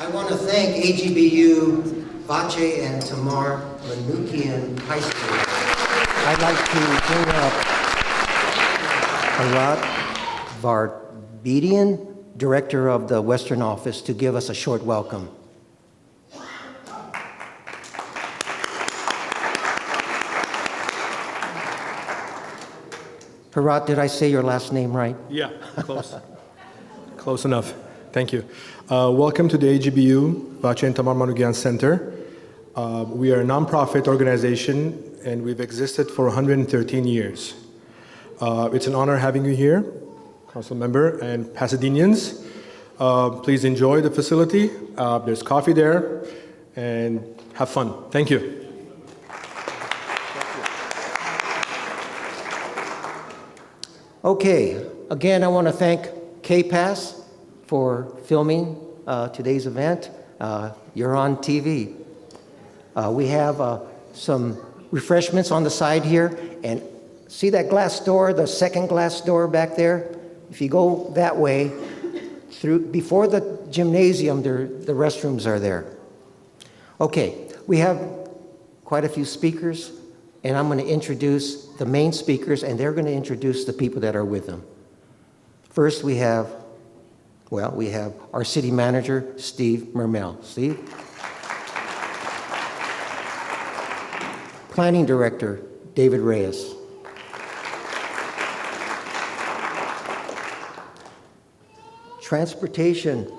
I want to thank A.G.B.U, Vatche, and Tamar Manoukian High School. I'd like to bring up Arat Vardbedian, Director of the Western Office, to give us a short welcome. Harat, did I say your last name right? Yeah, close. Close enough. Thank you. Welcome to the A.G.B.U, Vatche and Tamar Manoukian Center. We are a nonprofit organization, and we've existed for 113 years. It's an honor having you here, Councilmember and Pasadenians. Please enjoy the facility. There's coffee there, and have fun. Thank you. Okay, again, I want to thank KPAS for filming today's event. You're on TV. We have some refreshments on the side here, and see that glass door, the second glass door back there? If you go that way, before the gymnasium, the restrooms are there. Okay, we have quite a few speakers, and I'm going to introduce the main speakers, and they're going to introduce the people that are with them. First, we have our city manager, Steve Mermel. Steve? Planning director, David Reyes. Transportation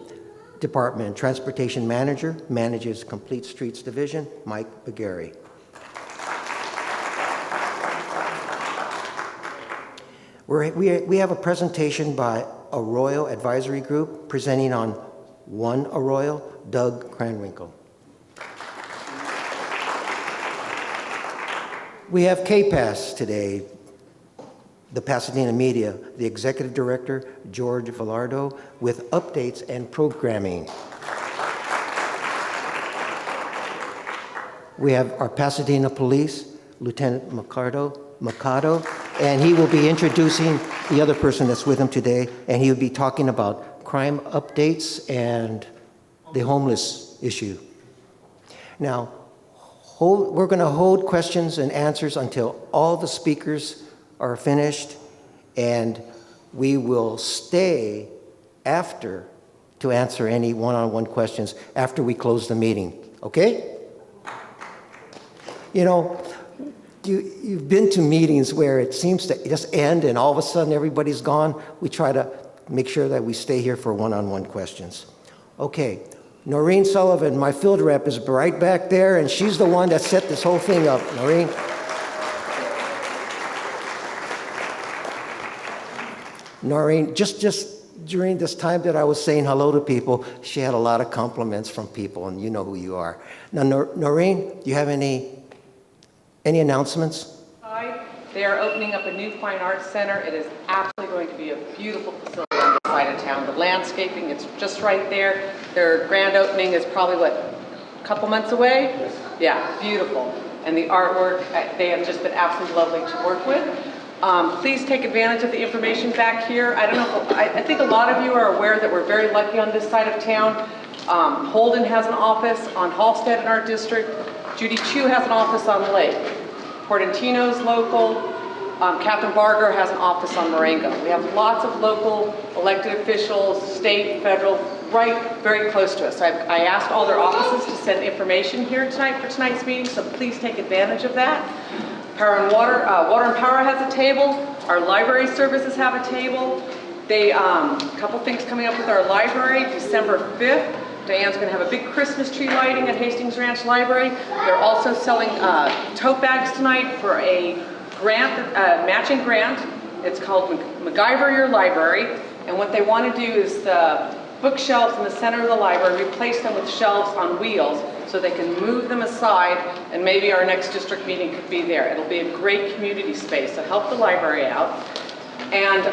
department, transportation manager, manages Complete Streets Division, Mike Bagari. We have a presentation by Arroyo Advisory Group presenting on One Arroyo, Doug Cranwinkle. We have KPAS today, the Pasadena Media, the executive director, George Villardo, with updates and programming. We have our Pasadena Police, Lieutenant Mercado, and he will be introducing the other person that's with him today, and he will be talking about crime updates and the homeless issue. Now, we're going to hold questions and answers until all the speakers are finished, and we will stay after to answer any one-on-one questions after we close the meeting, okay? You know, you've been to meetings where it seems to just end and all of a sudden everybody's gone. We try to make sure that we stay here for one-on-one questions. Okay, Noreen Sullivan, my field rep, is right back there, and she's the one that set this whole thing up. Noreen? Noreen, just during this time that I was saying hello to people, she had a lot of compliments from people, and you know who you are. Now, Noreen, do you have any announcements? Hi, they are opening up a new fine arts center. It is absolutely going to be a beautiful facility on the side of town. The landscaping, it's just right there. Their grand opening is probably, a couple months away? Yes. Yeah, beautiful. And the artwork, they have just been absolutely lovely to work with. Please take advantage of the information back here. I don't know, I think a lot of you are aware that we're very lucky on this side of town. Holden has an office on Halstead in our district. Judy Chu has an office on Lake. Portantino's local. Catherine Barger has an office on Marengo. We have lots of local elected officials, state, federal, right very close to us. I asked all their offices to send information here tonight for tonight's meeting, so please take advantage of that. Power and Water, Water and Power has a table. Our library services have a table. They, a couple things coming up with our library, December 5th. Diane's going to have a big Christmas tree lighting at Hastings Ranch Library. They're also selling tote bags tonight for a grant, matching grant. It's called MacGyver Your Library. And what they want to do is the bookshelves in the center of the library, replace them with shelves on wheels so they can move them aside, and maybe our next district meeting could be there. It'll be a great community space, so help the library out. And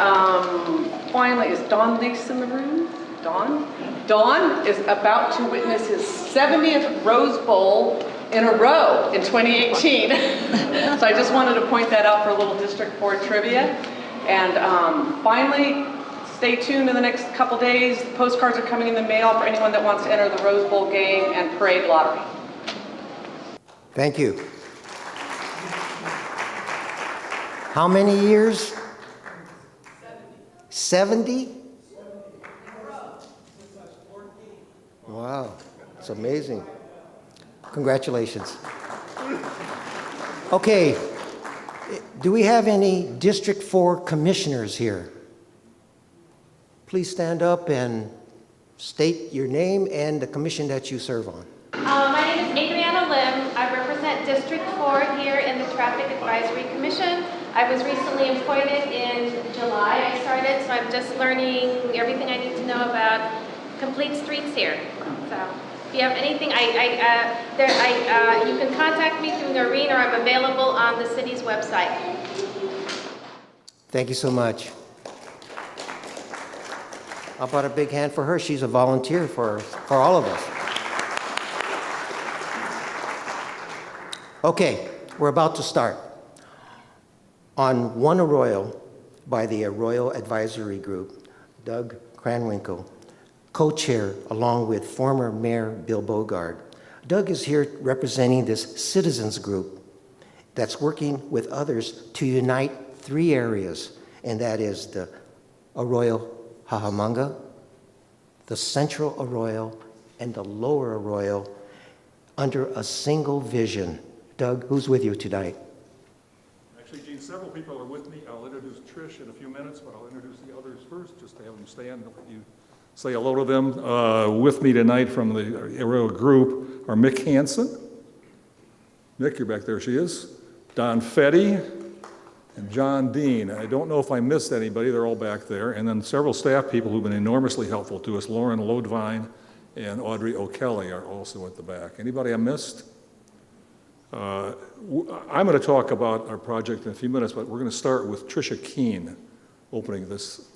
finally, is Don Lease in the room? Don is about to witness his 70th Rose Bowl in a row in 2018. So I just wanted to point that out for a little district board trivia. And finally, Stay tuned in the next couple days. The postcards are coming in the mail for anyone that wants to enter the Rose Bowl game and parade lottery. Thank you. How many years? 70? Wow, it's amazing. Congratulations. Okay, do we have any District 4 commissioners here? Please stand up and state your name and the commission that you serve on. My name is Adriana Lim. I represent District 4 here in the Traffic Advisory Commission. I was recently appointed in July. I started, so I'm just learning everything I need to know about complete streets here. So if you have anything, you can contact me through Noreen, or I'm available on the city's website. Thank you so much. How about a big hand for her? She's a volunteer for all of us. Okay, we're about to start. On One Arroyo by the Arroyo Advisory Group, Doug Cranwinkle, co-chair along with former Mayor Bill Bogard. Doug is here representing this citizens group that's working with others to unite 3 areas, and that is the Arroyo Cajamarca, the Central Arroyo, and the Lower Arroyo under a single vision. Doug, who's with you tonight? Actually, Gene, several people are with me. I'll introduce Trish in a few minutes, but I'll introduce the others first, just to have them stand and let you say hello to them. With me tonight from the Arroyo group are Mick Hansen. Mick, you're back there, she is. Don Fetty and John Dean. I don't know if I missed anybody, they're all back there. And then several staff people who've been enormously helpful to us. Lauren Lodvine and Audrey O'Kelly are also at the back. Anybody I missed? I'm going to talk about our project in a few minutes, but we're going to start with Tricia Keene opening this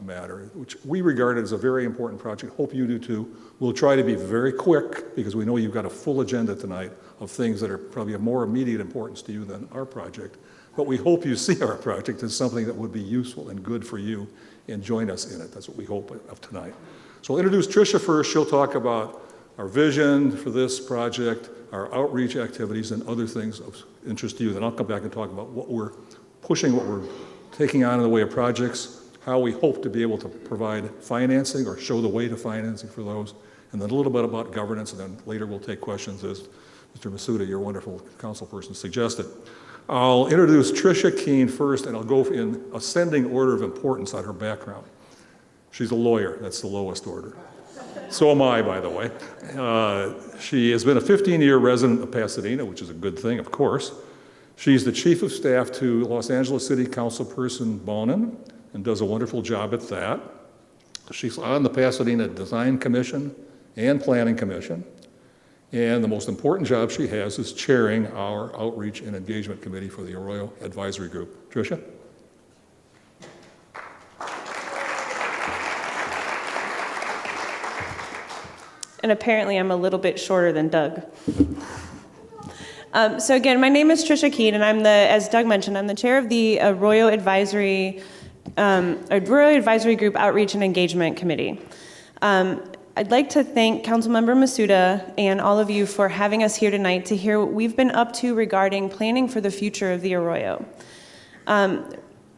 matter, which we regard as a very important project. Hope you do too. We'll try to be very quick because we know you've got a full agenda tonight of things that are probably of more immediate importance to you than our project. But we hope you see our project as something that would be useful and good for you and join us in it. That's what we hope of tonight. So I'll introduce Tricia first. She'll talk about our vision for this project, our outreach activities, and other things of interest to you. Then I'll come back and talk about what we're pushing, what we're taking on in the way of projects, how we hope to be able to provide financing or show the way to financing for those, and then a little bit about governance, and then later we'll take questions as Mr. Masuda, your wonderful council person, suggested. I'll introduce Tricia Keene first, and I'll go in ascending order of importance on her background. She's a lawyer, that's the lowest order. So am I, by the way. She has been a 15-year resident of Pasadena, which is a good thing, of course. She's the chief of staff to Los Angeles City Councilperson Bonin and does a wonderful job at that. She's on the Pasadena Design Commission and Planning Commission. And the most important job she has is chairing our Outreach and Engagement Committee for the Arroyo Advisory Group. Tricia? And apparently I'm a little bit shorter than Doug. So again, my name is Tricia Keene, and I'm as Doug mentioned, I'm the chair of the Arroyo Advisory Group Outreach and Engagement Committee. I'd like to thank Councilmember Masuda and all of you for having us here tonight to hear what we've been up to regarding planning for the future of the Arroyo.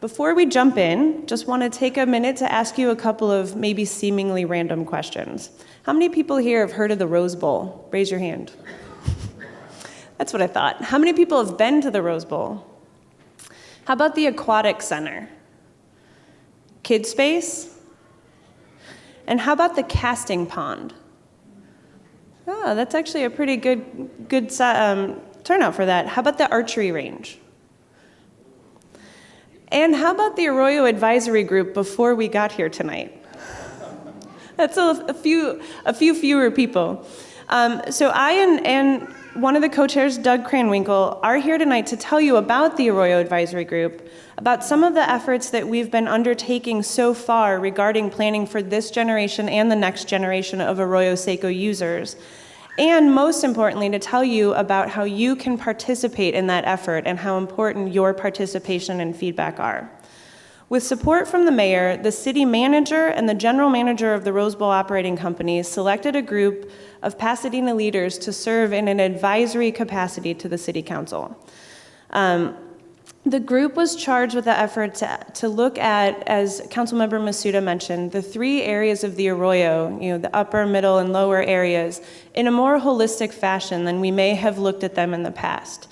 Before we jump in, just want to take a minute to ask you a couple of maybe seemingly random questions. How many people here have heard of the Rose Bowl? Raise your hand. That's what I thought. How many people have been to the Rose Bowl? How about the Aquatic Center? Kid Space? And how about the casting pond? Oh, that's actually a pretty good turnout for that. How about the archery range? And how about the Arroyo Advisory Group before we got here tonight? That's a few fewer people. So I and one of the co-chairs, Doug Cranwinkle, are here tonight to tell you about the Arroyo Advisory Group, about some of the efforts that we've been undertaking so far regarding planning for this generation and the next generation of Arroyo Seco users, and most importantly, to tell you about how you can participate in that effort and how important your participation and feedback are. With support from the mayor, the city manager and the general manager of the Rose Bowl Operating Company selected a group of Pasadena leaders to serve in an advisory capacity to the city council. The group was charged with the effort to look at, as Councilmember Masuda mentioned, the 3 areas of the Arroyo, the upper, middle, and lower areas, in a more holistic fashion than we may have looked at them in the past.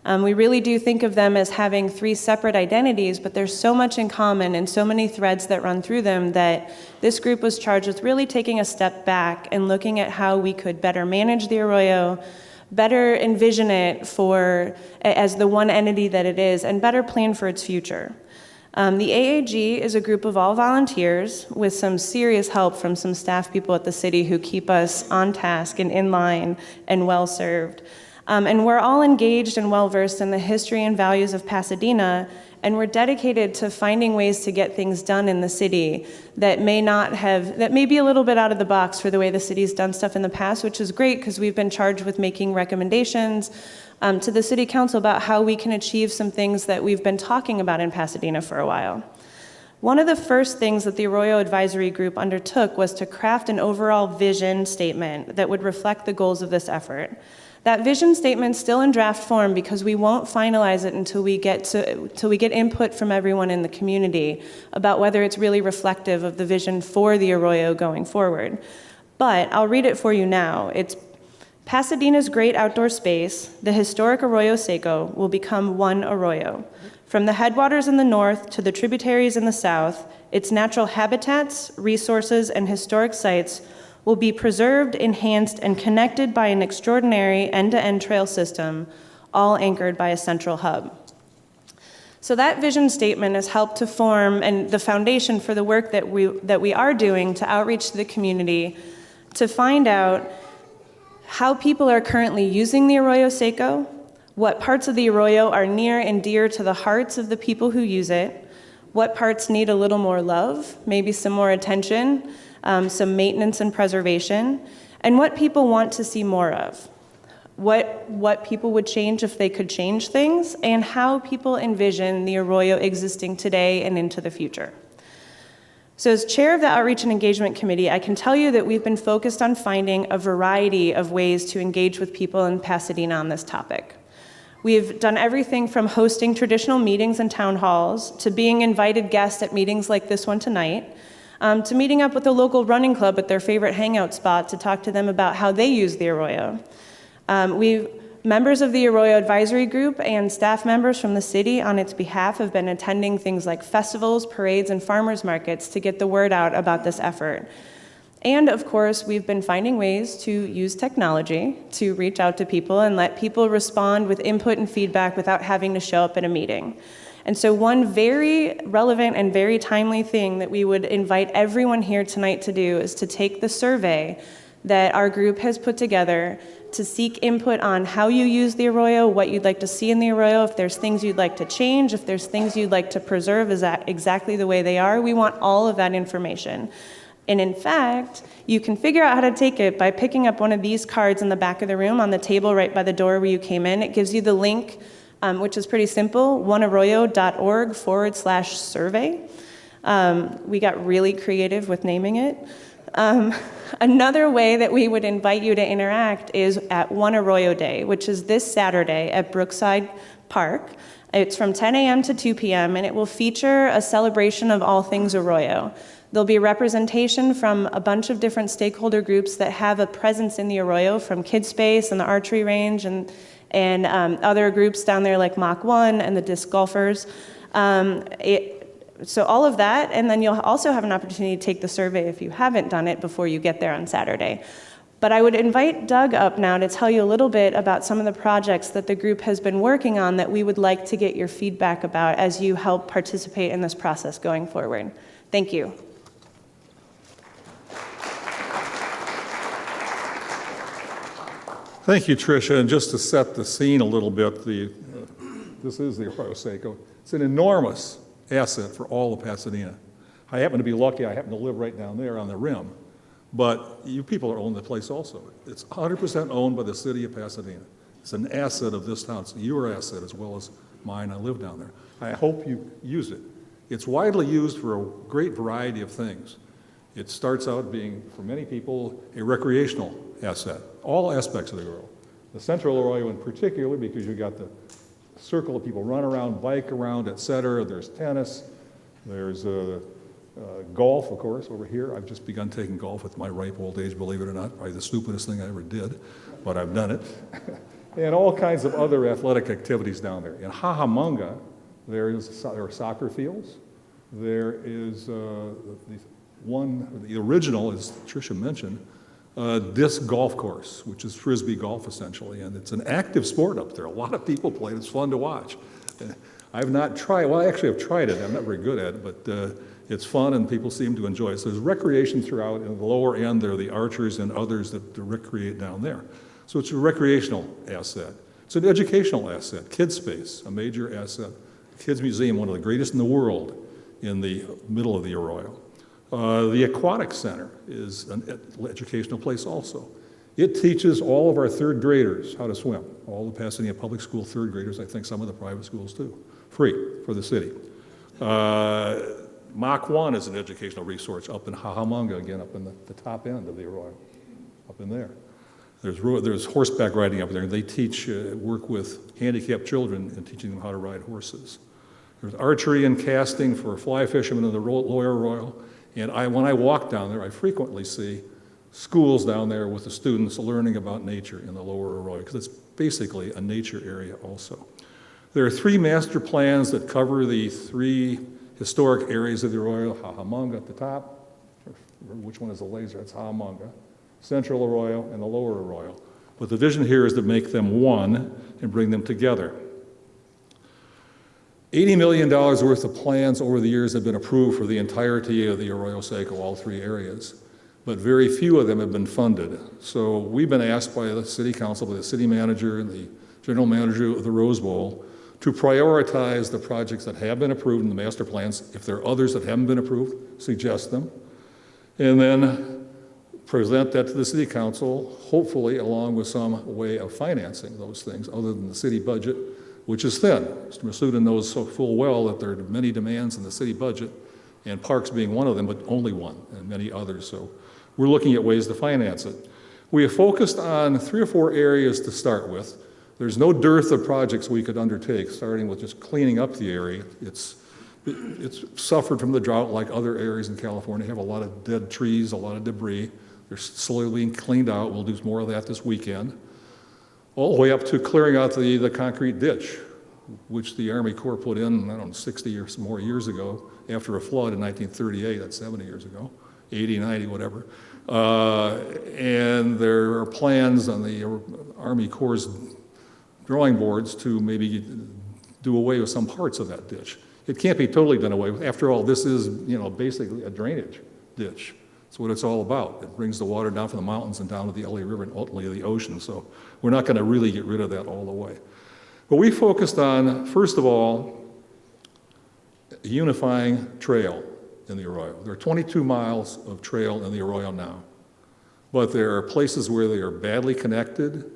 We really do think of them as having 3 separate identities, but there's so much in common and so many threads that run through them that this group was charged with really taking a step back and looking at how we could better manage the Arroyo, better envision it as the one entity that it is, and better plan for its future. The AAG is a group of all volunteers with some serious help from some staff people at the city who keep us on task and in line and well served. And we're all engaged and well-versed in the history and values of Pasadena, and we're dedicated to finding ways to get things done in the city that may be a little bit out of the box for the way the city's done stuff in the past, which is great because we've been charged with making recommendations to the city council about how we can achieve some things that we've been talking about in Pasadena for a while. One of the first things that the Arroyo Advisory Group undertook was to craft an overall vision statement that would reflect the goals of this effort. That vision statement's still in draft form because we won't finalize it until we get input from everyone in the community about whether it's really reflective of the vision for the Arroyo going forward. But I'll read it for you now. It's Pasadena's great outdoor space, the historic Arroyo Seco, will become one Arroyo. From the headwaters in the north to the tributaries in the south, its natural habitats, resources, and historic sites will be preserved, enhanced, and connected by an extraordinary end-to-end trail system, all anchored by a central hub. So that vision statement has helped to form and the foundation for the work that we are doing to outreach to the community to find out how people are currently using the Arroyo Seco, what parts of the Arroyo are near and dear to the hearts of the people who use it, what parts need a little more love, maybe some more attention, some maintenance and preservation, and what people want to see more of. What people would change if they could change things, and how people envision the Arroyo existing today and into the future. So as chair of the Outreach and Engagement Committee, I can tell you that we've been focused on finding a variety of ways to engage with people in Pasadena on this topic. We've done everything from hosting traditional meetings and town halls, to being invited guests at meetings like this one tonight, to meeting up with the local running club at their favorite hangout spot to talk to them about how they use the Arroyo. Members of the Arroyo Advisory Group and staff members from the city on its behalf have been attending things like festivals, parades, and farmers markets to get the word out about this effort. And of course, we've been finding ways to use technology to reach out to people and let people respond with input and feedback without having to show up at a meeting. And so one very relevant and very timely thing that we would invite everyone here tonight to do is to take the survey that our group has put together to seek input on how you use the Arroyo, what you'd like to see in the Arroyo, if there's things you'd like to change, if there's things you'd like to preserve exactly the way they are. We want all of that information. And in fact, you can figure out how to take it by picking up one of these cards in the back of the room on the table right by the door where you came in. It gives you the link, which is pretty simple, onearroyo.org/survey. We got really creative with naming it. Another way that we would invite you to interact is at One Arroyo Day, which is this Saturday at Brookside Park. It's from 10 a.m. to 2 p.m., and it will feature a celebration of all things Arroyo. There'll be representation from a bunch of different stakeholder groups that have a presence in the Arroyo, from Kids Space and the archery range and other groups down there like Mach 1 and the disc golfers. So all of that, and then you'll also have an opportunity to take the survey if you haven't done it before you get there on Saturday. But I would invite Doug up now to tell you a little bit about some of the projects that the group has been working on that we would like to get your feedback about as you help participate in this process going forward. Thank you. Thank you, Tricia. And just to set the scene a little bit, this is the Arroyo Seco. It's an enormous asset for all of Pasadena. I happen to be lucky. I happen to live right down there on the rim. But you people are owning the place also. It's 100% owned by the city of Pasadena. It's an asset of this town. It's your asset as well as mine. I live down there. I hope you use it. It's widely used for a great variety of things. It starts out being, for many people, a recreational asset, all aspects of the Arroyo. The Central Arroyo in particular, because you've got the circle of people run around, bike around, et cetera. There's tennis, there's golf, of course, over here. I've just begun taking golf at my ripe old age, believe it or not. Probably the stupidest thing I ever did, but I've done it. And all kinds of other athletic activities down there. In Cajamonga, there are soccer fields. There is the original, as Tricia mentioned, disc golf course, which is Frisbee golf essentially, and it's an active sport up there. A lot of people play it. It's fun to watch. I've not tried, well, actually I've tried it. I'm not very good at it, but it's fun and people seem to enjoy it. So there's recreation throughout. In the lower end, there are the archers and others that recreate down there. So it's a recreational asset. It's an educational asset. Kids space, a major asset. Kids Museum, one of the greatest in the world in the middle of the Arroyo. The Aquatic Center is an educational place also. It teaches all of our third graders how to swim. All the Pasadena Public School third graders, I think some of the private schools too. Free for the city. Mach 1 is an educational resource up in Cajamonga, again up in the top end of the Arroyo, up in there. There's horseback riding up there. They teach, work with handicapped children and teaching them how to ride horses. There's archery and casting for fly fishermen in the lower Arroyo. And when I walk down there, I frequently see schools down there with the students learning about nature in the lower Arroyo, because it's basically a nature area also. There are 3 master plans that cover the 3 historic areas of the Arroyo. Cajamonga at the top, which one is the laser? That's Cajamonga. Central Arroyo and the lower Arroyo. But the vision here is to make them one and bring them together. $80 million worth of plans over the years have been approved for the entirety of the Arroyo Seco, all 3 areas, but very few of them have been funded. So we've been asked by the city council, by the city manager and the general manager of the Rose Bowl to prioritize the projects that have been approved in the master plans. If there are others that haven't been approved, suggest them, and then present that to the city council, hopefully along with some way of financing those things other than the city budget, which is thin. Mr. Masuda knows so full well that there are many demands in the city budget, and parks being one of them, but only one, and many others. So we're looking at ways to finance it. We have focused on 3 or 4 areas to start with. There's no dearth of projects we could undertake, starting with just cleaning up the area. It's suffered from the drought like other areas in California. Have a lot of dead trees, a lot of debris. They're slowly being cleaned out. We'll do more of that this weekend. All the way up to clearing out the concrete ditch, which the Army Corps put in, I don't know, 60 or more years ago after a flood in 1938, that's 70 years ago, 80, 90, whatever. And there are plans on the Army Corps' drawing boards to maybe do away with some parts of that ditch. It can't be totally done away with. After all, this is, basically a drainage ditch. That's what it's all about. It brings the water down from the mountains and down to the LA River and ultimately the ocean. So we're not going to really get rid of that all the way. But we focused on, first of all, a unifying trail in the Arroyo. There are 22 miles of trail in the Arroyo now. But there are places where they are badly connected.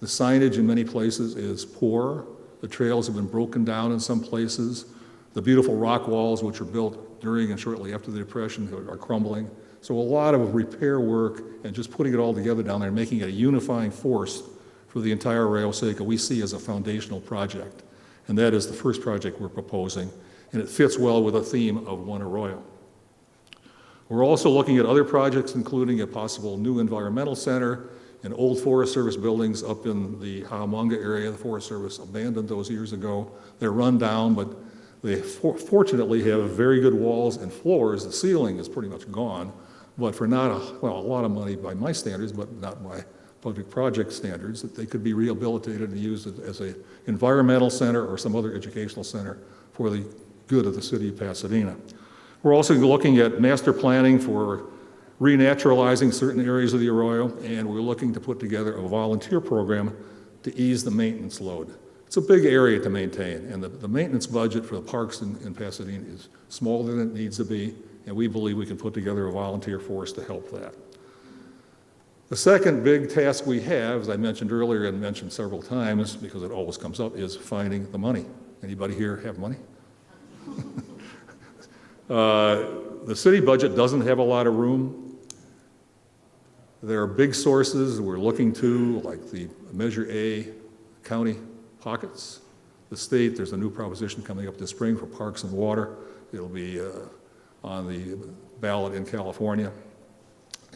The signage in many places is poor. The trails have been broken down in some places. The beautiful rock walls, which were built during and shortly after the Depression, are crumbling. So a lot of repair work and just putting it all together down there and making it a unifying force for the entire Arroyo Seco we see as a foundational project. And that is the first project we're proposing, and it fits well with a theme of One Arroyo. We're also looking at other projects, including a possible new environmental center and old Forest Service buildings up in the Cajamonga area. The Forest Service abandoned those years ago. They're run down, but they fortunately have very good walls and floors. The ceiling is pretty much gone, but for not a lot of money by my standards, but not by public project standards, that they could be rehabilitated and used as an environmental center or some other educational center for the good of the city of Pasadena. We're also looking at master planning for renaturalizing certain areas of the Arroyo, and we're looking to put together a volunteer program to ease the maintenance load. It's a big area to maintain, and the maintenance budget for the parks in Pasadena is smaller than it needs to be, and we believe we can put together a volunteer force to help that. The second big task we have, as I mentioned earlier and mentioned several times because it always comes up, is finding the money. Anybody here have money? The city budget doesn't have a lot of room. There are big sources we're looking to, like the Measure A county pockets. The state, there's a new proposition coming up this spring for parks and water. It'll be on the ballot in California.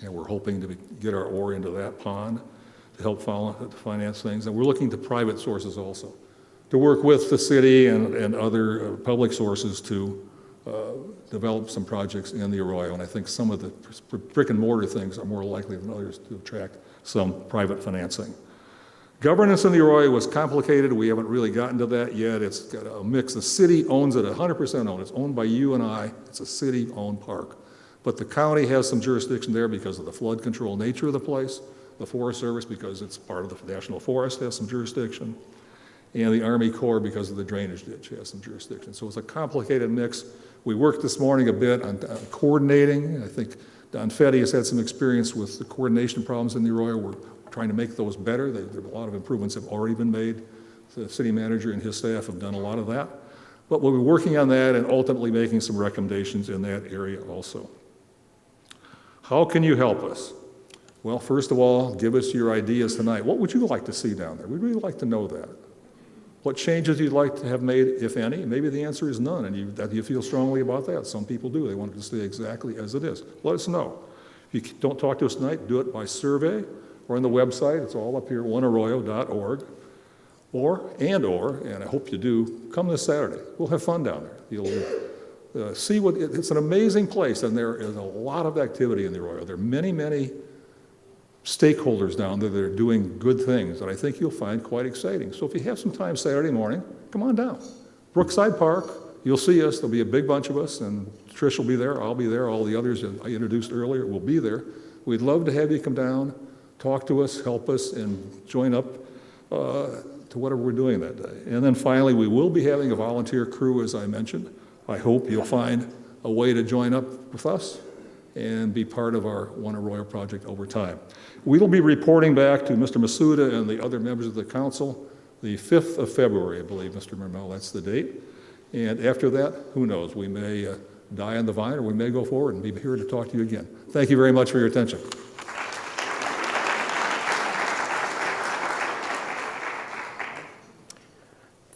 And we're hoping to get our oar into that pond to help finance things. And we're looking to private sources also, to work with the city and other public sources to develop some projects in the Arroyo. And I think some of the brick and mortar things are more likely than others to attract some private financing. Governance in the Arroyo was complicated. We haven't really gotten to that yet. It's got a mix. The city owns it, 100% owned. It's owned by you and I. It's a city-owned park. But the county has some jurisdiction there because of the flood control nature of the place. The Forest Service, because it's part of the National Forest, has some jurisdiction. And the Army Corps, because of the drainage ditch, has some jurisdiction. So it's a complicated mix. We worked this morning a bit on coordinating. I think Don Fetty has had some experience with the coordination problems in the Arroyo. We're trying to make those better. There are a lot of improvements have already been made. The city manager and his staff have done a lot of that. But we'll be working on that and ultimately making some recommendations in that area also. How can you help us? Well, first of all, give us your ideas tonight. What would you like to see down there? We'd really like to know that. What changes you'd like to have made, if any? Maybe the answer is none, and you feel strongly about that. Some people do. They want it to stay exactly as it is. Let us know. If you don't talk to us tonight, do it by survey or on the website. It's all up here, onearroyo.org. Or, and I hope you do, come this Saturday. We'll have fun down there. You'll see it's an amazing place, and there is a lot of activity in the Arroyo. There are many, many stakeholders down there that are doing good things that I think you'll find quite exciting. So if you have some time Saturday morning, come on down. Brookside Park, you'll see us. There'll be a big bunch of us, and Trish will be there. I'll be there. All the others I introduced earlier will be there. We'd love to have you come down, talk to us, help us, and join up to whatever we're doing that day. And then finally, we will be having a volunteer crew, as I mentioned. I hope you'll find a way to join up with us and be part of our One Arroyo project over time. We will be reporting back to Mr. Masuda and the other members of the council the 5th of February, I believe, Mr. Mermel, that's the date. And after that, who knows, we may die on the vine or we may go forward and be here to talk to you again. Thank you very much for your attention.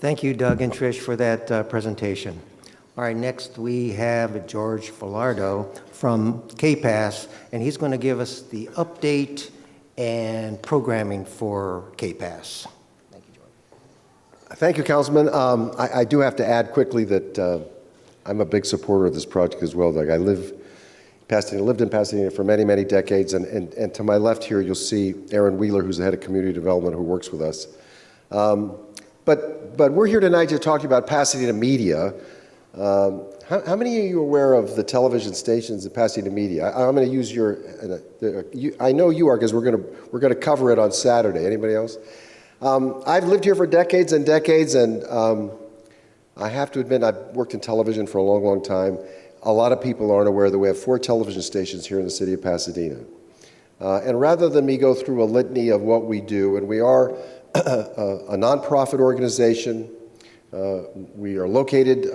Thank you, Doug and Trish, for that presentation. All right, next we have George Falardo from KPAS, and he's going to give us the update and programming for KPAS. Thank you, George. Thank you, Councilman. I do have to add quickly that I'm a big supporter of this project as well, Doug. I lived in Pasadena for many, many decades, and to my left here, you'll see Aaron Wheeler, who's the head of community development, who works with us. But we're here tonight to talk about Pasadena media. How many of you are aware of the television stations in Pasadena media? I'm going to use your. I know you are because we're going to cover it on Saturday. Anybody else? I've lived here for decades and decades, and I have to admit I've worked in television for a long, long time. A lot of people aren't aware that we have 4 television stations here in the city of Pasadena. And rather than me go through a litany of what we do, and we are a nonprofit organization. We are located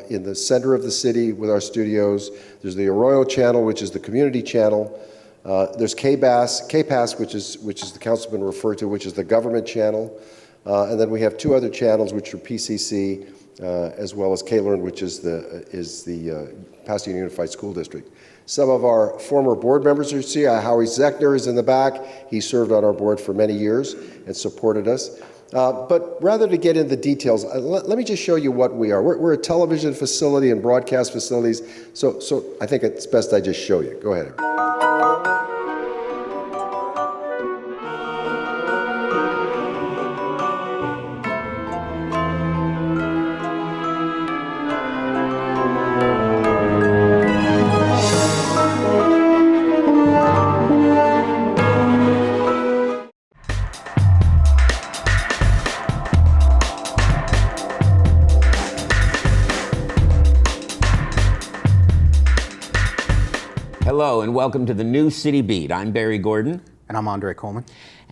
in the center of the city with our studios. There's the Arroyo channel, which is the community channel. There's KPAS, which is the councilman referred to, which is the government channel. And then we have 2 other channels, which are PCC, as well as KLearn, which is the Pasadena Unified School District. Some of our former board members you see, Howie Zechner is in the back. He served on our board for many years and supported us. But rather to get into the details, let me just show you what we are. We're a television facility and broadcast facilities, so I think it's best I just show you. Go ahead. Hello and welcome to the new City Beat. I'm Barry Gordon. And I'm Andre Coleman.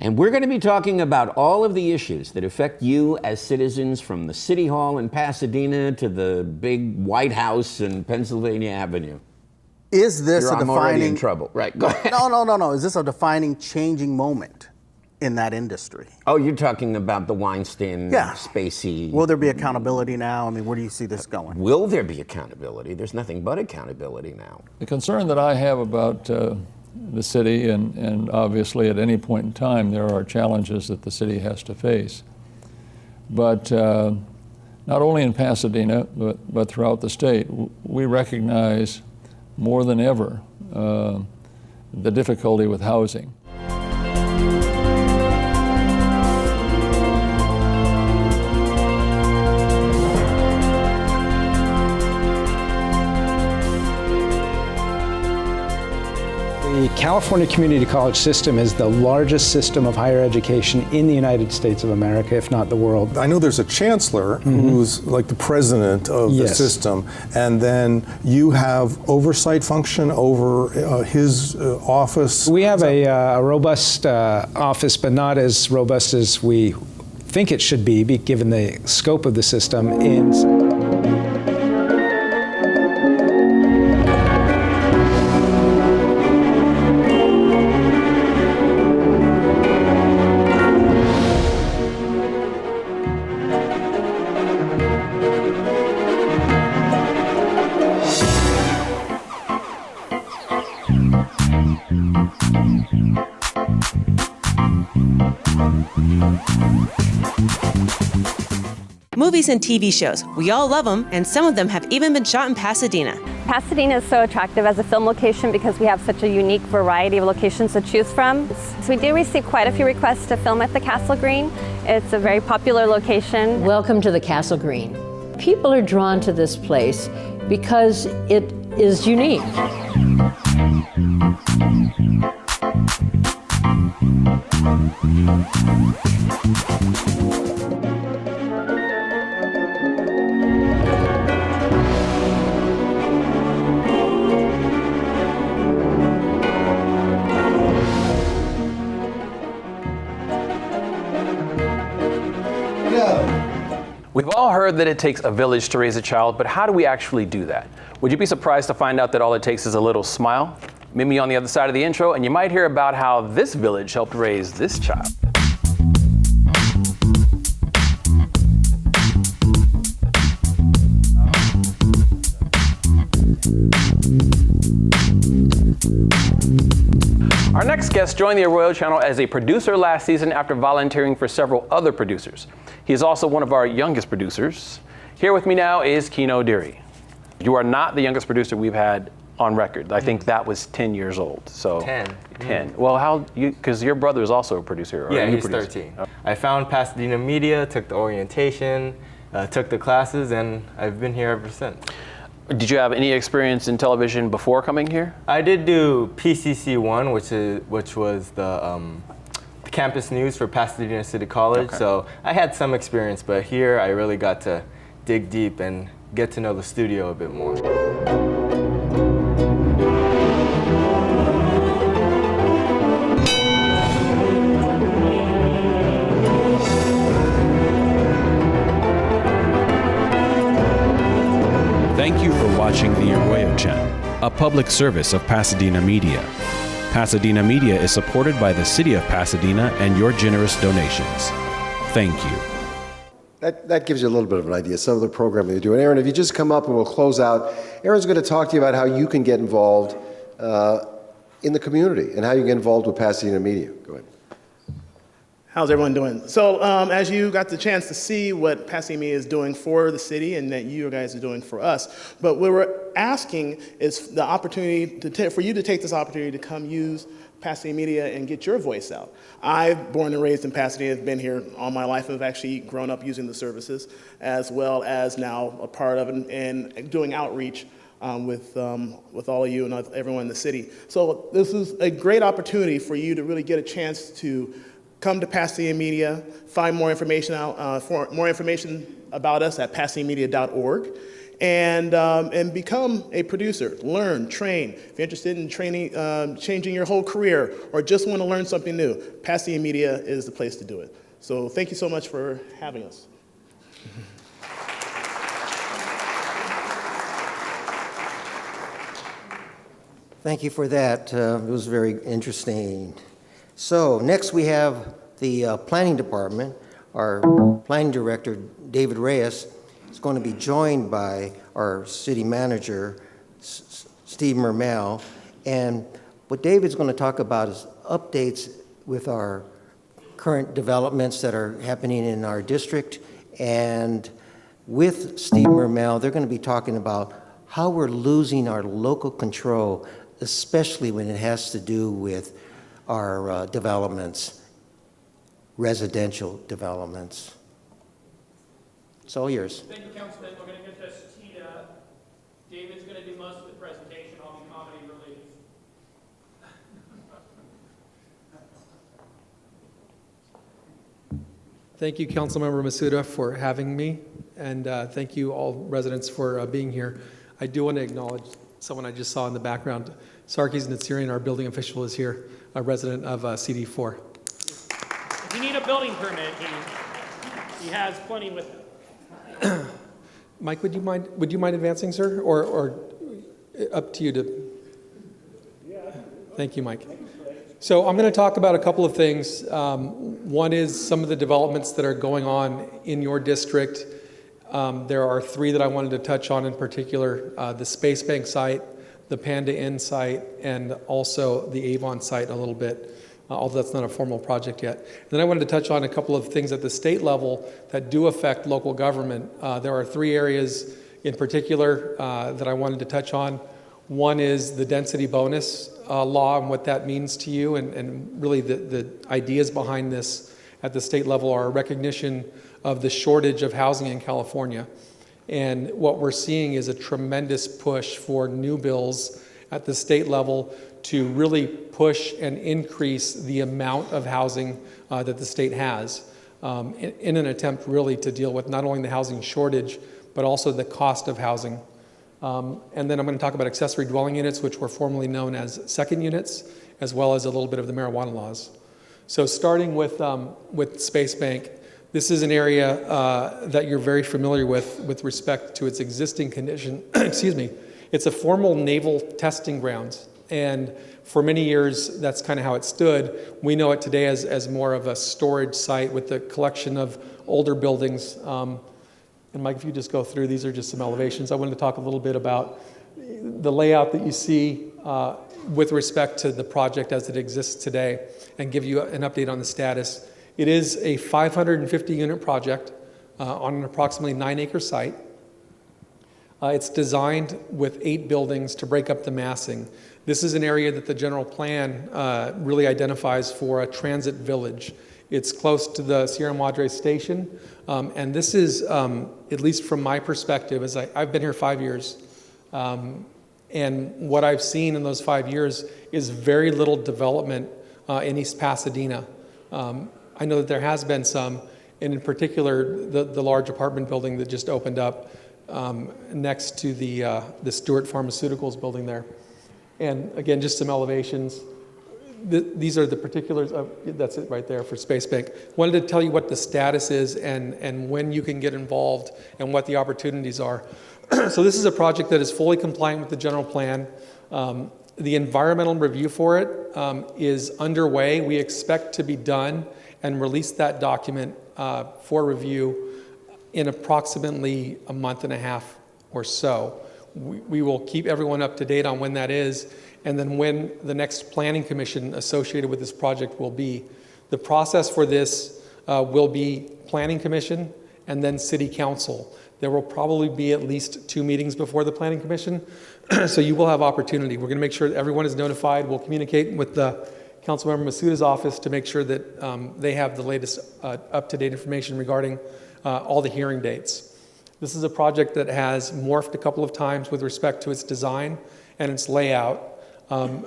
And we're going to be talking about all of the issues that affect you as citizens, from the City Hall in Pasadena to the big White House in Pennsylvania Avenue. Is this I'm a already defining... in trouble. Right, go ahead. No. Is this a defining, changing moment in that industry? Oh, you're talking about the Weinstein, Yeah. Spacey. Will there be accountability now? I mean, where do you see this going? Will there be accountability? There's nothing but accountability now. The concern that I have about the city, and obviously at any point in time there are challenges that the city has to face, but not only in Pasadena but throughout the state, we recognize more than ever the difficulty with housing. The California Community College system is the largest system of higher education in the United States of America, if not the world. I know there's a chancellor who's like the president of the system, and then you have oversight function over his office. We have a robust office, but not as robust as we think it should be given the scope of the system. Movies and TV shows. We all love them, and some of them have even been shot in Pasadena. Pasadena is so attractive as a film location because we have such a unique variety of locations to choose from. So we do receive quite a few requests to film at the Castle Green. It's a very popular location. Welcome to the Castle Green. People are drawn to this place because it is unique. We've all heard that it takes a village to raise a child, but how do we actually do that? Would you be surprised to find out that all it takes is a little smile? Meet me on the other side of the intro, and you might hear about how this village helped raise this child. Our next guest joined the Arroyo channel as a producer last season after volunteering for several other producers. He is also one of our youngest producers. Here with me now is Keno Deary. You are not the youngest producer we've had on record. I think that was 10 years old. So 10. Well, because your brother is also a producer, right? Yeah, he's 13. I found Pasadena Media, took the orientation, took the classes, and I've been here ever since. Did you have any experience in television before coming here? I did do PCC1, which was the campus news for Pasadena City College. Okay. So I had some experience, but here I really got to dig deep and get to know the studio a bit more. Thank you for watching the Arroyo channel, a public service of Pasadena Media. Pasadena Media is supported by the City of Pasadena and your generous donations. Thank you. That gives you a little bit of an idea, some of the programming they do. And Aaron, if you just come up and we'll close out, Aaron's going to talk to you about how you can get involved in the community and how you can get involved with Pasadena Media. Go ahead. How's everyone doing? So as you got the chance to see what Pasadena Media is doing for the city and that you guys are doing for us, but what we're asking is the opportunity for you to take this opportunity to come use Pasadena Media and get your voice out. I've born and raised in Pasadena, I've been here all my life. I've actually grown up using the services as well as now a part of it and doing outreach with all of you and everyone in the city. So this is a great opportunity for you to really get a chance to come to Pasadena Media, find more information out, more information about us at pasadenamedia.org, and become a producer. Learn, train. If you're interested in training, changing your whole career, or just want to learn something new, Pasadena Media is the place to do it. So thank you so much for having us. Thank you for that. It was very interesting. So next we have the Planning Department. Our Planning Director, David Reyes, is going to be joined by our City Manager, Steve Mermel. And what David's going to talk about is updates with our current developments that are happening in our district. And with Steve Mermel, they're going to be talking about how we're losing our local control, especially when it has to do with our developments, residential developments. It's all yours. Thank you, Councilman. We're going to get this teed up. David's going to do most of the presentation. I'll be comedy relief. Thank you, Councilmember Masuda, for having me, and thank you all residents for being here. I do want to acknowledge someone I just saw in the background. Sarkis Natsirian, our building official, is here, a resident of CD4. If you need a building permit, he has plenty with him. Mike, would you mind advancing, sir, or up to you to? Thank you, Mike. So I'm going to talk about a couple of things. One is some of the developments that are going on in your district. There are three that I wanted to touch on in particular: the Space Bank site, the Panda Inn site, and also the Avon site a little bit, although that's not a formal project yet. And then I wanted to touch on a couple of things at the state level that do affect local government. There are three areas in particular that I wanted to touch on. One is the density bonus law and what that means to you, and really the ideas behind this at the state level are a recognition of the shortage of housing in California. And what we're seeing is a tremendous push for new bills at the state level to really push and increase the amount of housing that the state has in an attempt really to deal with not only the housing shortage, but also the cost of housing. And then I'm going to talk about accessory dwelling units, which were formerly known as second units, as well as a little bit of the marijuana laws. So starting with Space Bank, this is an area that you're very familiar with respect to its existing condition. Excuse me. It's a formal naval testing grounds. And for many years, that's kind of how it stood. We know it today as more of a storage site with a collection of older buildings. And Mike, if you just go through, these are just some elevations. I wanted to talk a little bit about the layout that you see with respect to the project as it exists today and give you an update on the status. It is a 550-unit project on an approximately 9-acre site. It's designed with 8 buildings to break up the massing. This is an area that the general plan really identifies for a transit village. It's close to the Sierra Madre station, and this is, at least from my perspective, as I've been here 5 years, and what I've seen in those 5 years is very little development in East Pasadena. I know that there has been some, and in particular, the large apartment building that just opened up next to the Stewart Pharmaceuticals building there. And again, just some elevations. These are the particulars of, that's it right there for Space Bank. Wanted to tell you what the status is and when you can get involved and what the opportunities are. So this is a project that is fully compliant with the general plan. The environmental review for it is underway. We expect to be done and release that document for review in approximately a month and a half or so. We will keep everyone up to date on when that is, and then when the next planning commission associated with this project will be. The process for this will be planning commission and then city council. There will probably be at least 2 meetings before the planning commission, so you will have opportunity. We're going to make sure that everyone is notified. We'll communicate with the Councilmember Masuda's office to make sure that they have the latest up-to-date information regarding all the hearing dates. This is a project that has morphed a couple of times with respect to its design and its layout.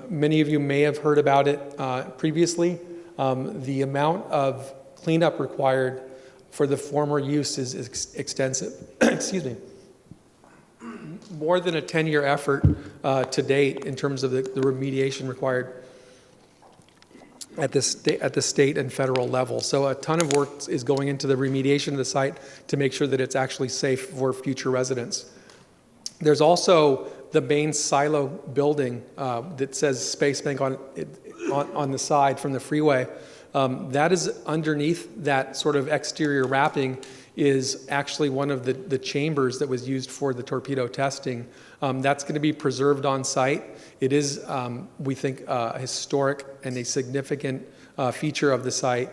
Many of you may have heard about it previously. The amount of cleanup required for the former use is extensive. Excuse me. more than a 10-year effort to date in terms of the remediation required at the state and federal level. So a ton of work is going into the remediation of the site to make sure that it's actually safe for future residents. There's also the main silo building that says Space Bank on the side from the freeway. That is underneath that sort of exterior wrapping is actually one of the chambers that was used for the torpedo testing. That's going to be preserved on site. It is, we think, a historic and a significant feature of the site.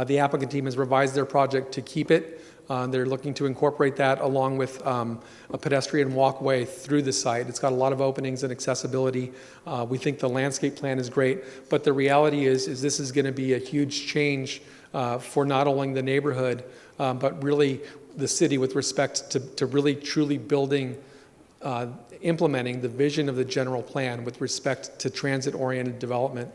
The applicant team has revised their project to keep it. They're looking to incorporate that along with a pedestrian walkway through the site. It's got a lot of openings and accessibility. We think the landscape plan is great, but the reality is this is going to be a huge change for not only the neighborhood, but really the city with respect to really truly building, implementing the vision of the general plan with respect to transit-oriented development.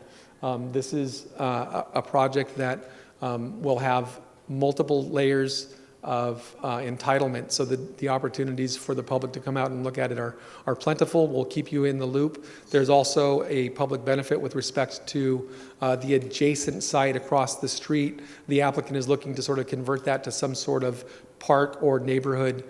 This is a project that will have multiple layers of entitlement, so that the opportunities for the public to come out and look at it are plentiful. We'll keep you in the loop. There's also a public benefit with respect to the adjacent site across the street. The applicant is looking to sort of convert that to some sort of park or neighborhood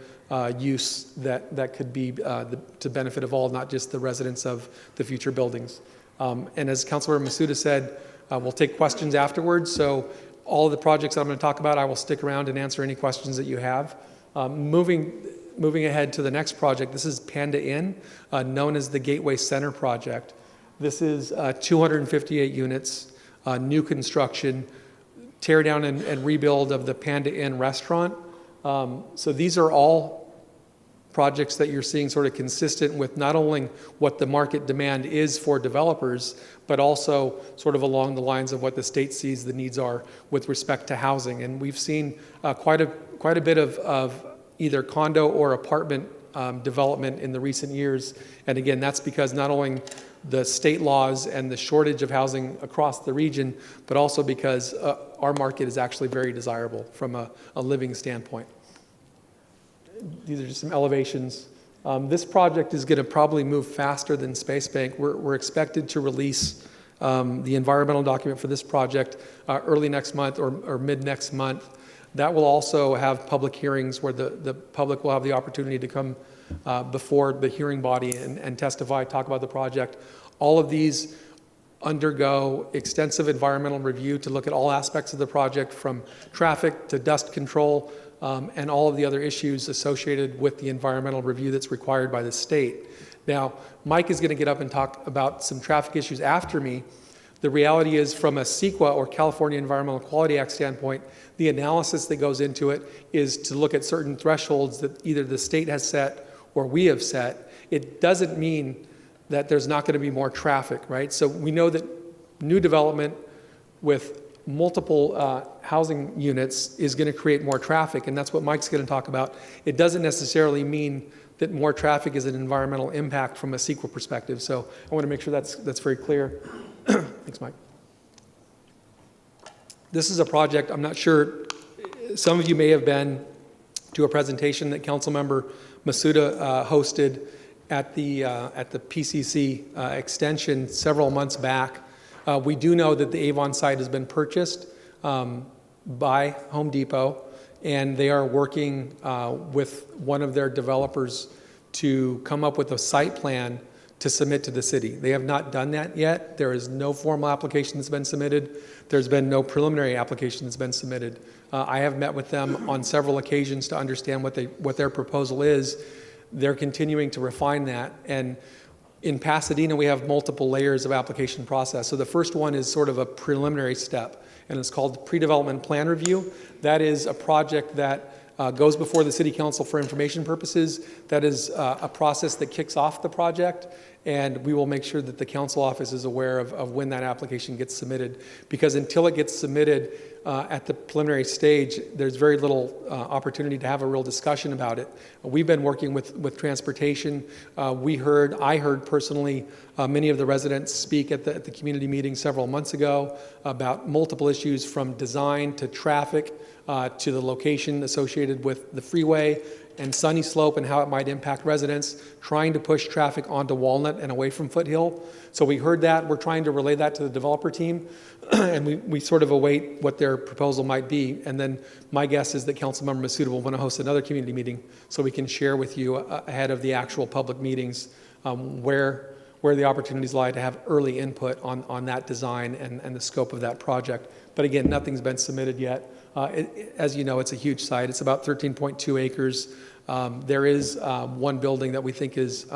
use that could be to benefit of all, not just the residents of the future buildings. And as Councilmember Masuda said, we'll take questions afterwards. So all of the projects that I'm going to talk about, I will stick around and answer any questions that you have. Moving ahead to the next project, this is Panda Inn, known as the Gateway Center project. This is 258 units, new construction, tear down and rebuild of the Panda Inn restaurant. So these are all projects that you're seeing sort of consistent with not only what the market demand is for developers, but also sort of along the lines of what the state sees the needs are with respect to housing. And we've seen quite a bit of either condo or apartment development in the recent years. And again, that's because not only the state laws and the shortage of housing across the region, but also because our market is actually very desirable from a living standpoint. These are just some elevations. This project is going to probably move faster than Space Bank. We're expected to release the environmental document for this project early next month or mid next month. That will also have public hearings where the public will have the opportunity to come before the hearing body and testify, talk about the project. All of these undergo extensive environmental review to look at all aspects of the project, from traffic to dust control, and all of the other issues associated with the environmental review that's required by the state. Now, Mike is going to get up and talk about some traffic issues after me. The reality is, from a CEQA or California Environmental Quality Act standpoint, the analysis that goes into it is to look at certain thresholds that either the state has set or we have set. It doesn't mean that there's not going to be more traffic, right? So we know that new development with multiple housing units is going to create more traffic, and that's what Mike's going to talk about. It doesn't necessarily mean that more traffic is an environmental impact from a CEQA perspective. So I want to make sure that's very clear. Thanks, Mike. This is a project, I'm not sure, some of you may have been to a presentation that Councilmember Masuda hosted at the PCC extension several months back. We do know that the Avon site has been purchased by Home Depot, and they are working with one of their developers to come up with a site plan to submit to the city. They have not done that yet. There is no formal application that's been submitted. There's been no preliminary application that's been submitted. I have met with them on several occasions to understand what their proposal is. They're continuing to refine that. And in Pasadena, we have multiple layers of application process. So the first one is sort of a preliminary step, and it's called pre-development plan review. That is a project that goes before the City Council for information purposes. That is a process that kicks off the project, and we will make sure that the council office is aware of when that application gets submitted, because until it gets submitted at the preliminary stage, there's very little opportunity to have a real discussion about it. We've been working with transportation. I heard personally many of the residents speak at the community meeting several months ago about multiple issues, from design to traffic to the location associated with the freeway. and Sunny Slope and how it might impact residents, trying to push traffic onto Walnut and away from Foothill. So we heard that. We're trying to relay that to the developer team, and we sort of await what their proposal might be. And then my guess is that Councilmember Masuda will want to host another community meeting so we can share with you ahead of the actual public meetings where the opportunities lie to have early input on that design and the scope of that project. But again, nothing's been submitted yet. As you know, it's a huge site. It's about 13.2 acres. There is one building that we think is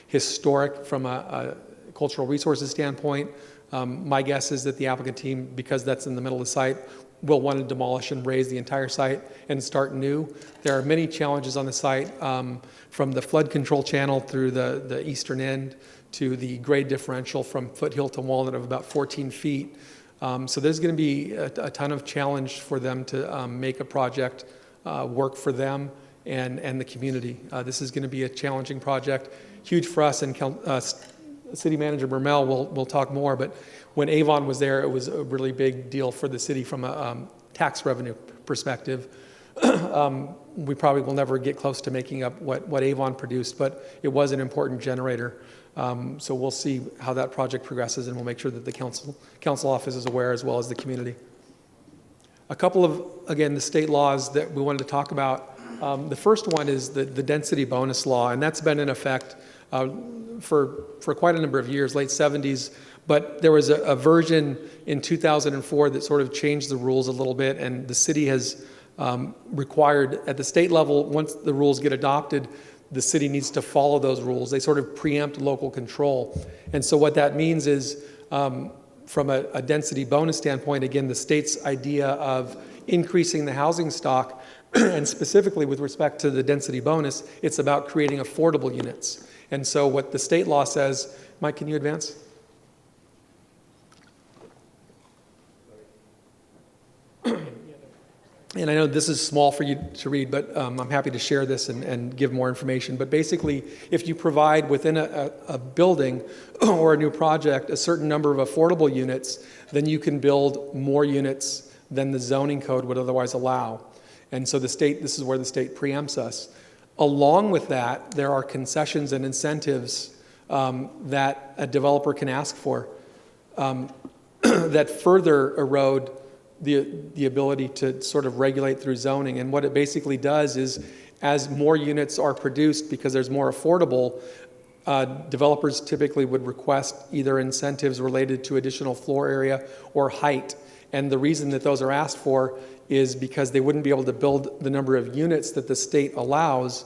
historic from a cultural resources standpoint. My guess is that the applicant team, because that's in the middle of the site, will want to demolish and raise the entire site and start new. There are many challenges on the site, from the flood control channel through the eastern end to the grade differential from Foothill to Walnut of about 14 feet. So there's going to be a ton of challenge for them to make a project work for them and the community. This is going to be a challenging project, huge for us, and City Manager Bermel will talk more, but when Avon was there, it was a really big deal for the city from a tax revenue perspective. We probably will never get close to making up what Avon produced, but it was an important generator. So we'll see how that project progresses, and we'll make sure that the council office is aware, as well as the community. A couple of, again, the state laws that we wanted to talk about. The first one is the density bonus law, and that's been in effect for quite a number of years, late 70s. But there was a version in 2004 that sort of changed the rules a little bit, and the city has required at the state level, once the rules get adopted, the city needs to follow those rules. They sort of preempt local control. And so what that means is, from a density bonus standpoint, again, the state's idea of increasing the housing stock, and specifically with respect to the density bonus, it's about creating affordable units. And so what the state law says, Mike, can you advance? And I know this is small for you to read, but I'm happy to share this and give more information. But basically, if you provide within a building or a new project a certain number of affordable units, then you can build more units than the zoning code would otherwise allow. And so this is where the state preempts us. Along with that, there are concessions and incentives that a developer can ask for that further erode the ability to sort of regulate through zoning. And what it basically does is, as more units are produced because there's more affordable, developers typically would request either incentives related to additional floor area or height. And the reason that those are asked for is because they wouldn't be able to build the number of units that the state allows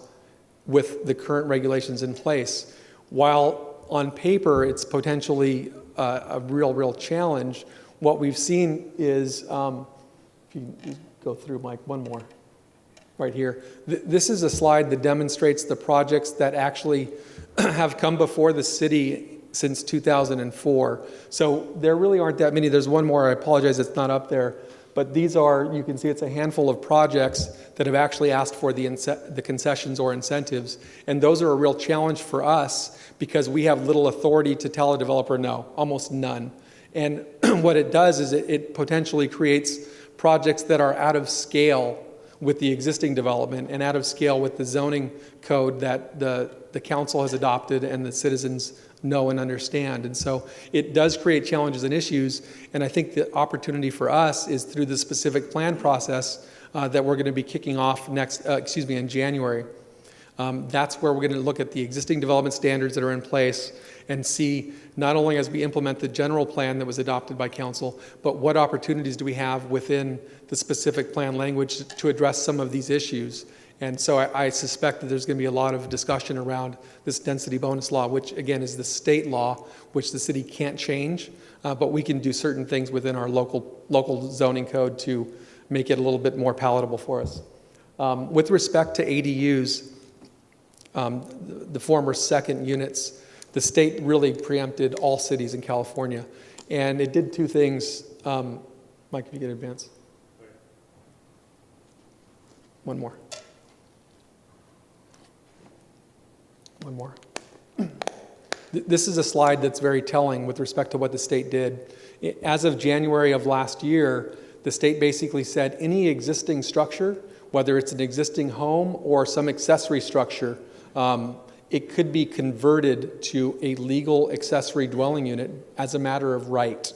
with the current regulations in place. While on paper it's potentially a real challenge, what we've seen is, if you go through, Mike, one more, right here. This is a slide that demonstrates the projects that actually have come before the city since 2004. So there really aren't that many. There's one more, I apologize, it's not up there. But these are, you can see it's a handful of projects that have actually asked for the concessions or incentives. And those are a real challenge for us because we have little authority to tell a developer no, almost none. And what it does is it potentially creates projects that are out of scale with the existing development and out of scale with the zoning code that the council has adopted and the citizens know and understand. And so it does create challenges and issues. And I think the opportunity for us is through the specific plan process that we're going to be kicking off in January. That's where we're going to look at the existing development standards that are in place and see, not only as we implement the general plan that was adopted by council, but what opportunities do we have within the specific plan language to address some of these issues. And so I suspect that there's going to be a lot of discussion around this density bonus law, which again is the state law, which the city can't change, but we can do certain things within our local zoning code to make it a little bit more palatable for us. With respect to ADUs, the former second units, the state really preempted all cities in California. And it did two things. Mike, if you could advance. One more. One more. This is a slide that's very telling with respect to what the state did. As of January of last year, the state basically said any existing structure whether it's an existing home or some accessory structure, it could be converted to a legal accessory dwelling unit as a matter of right.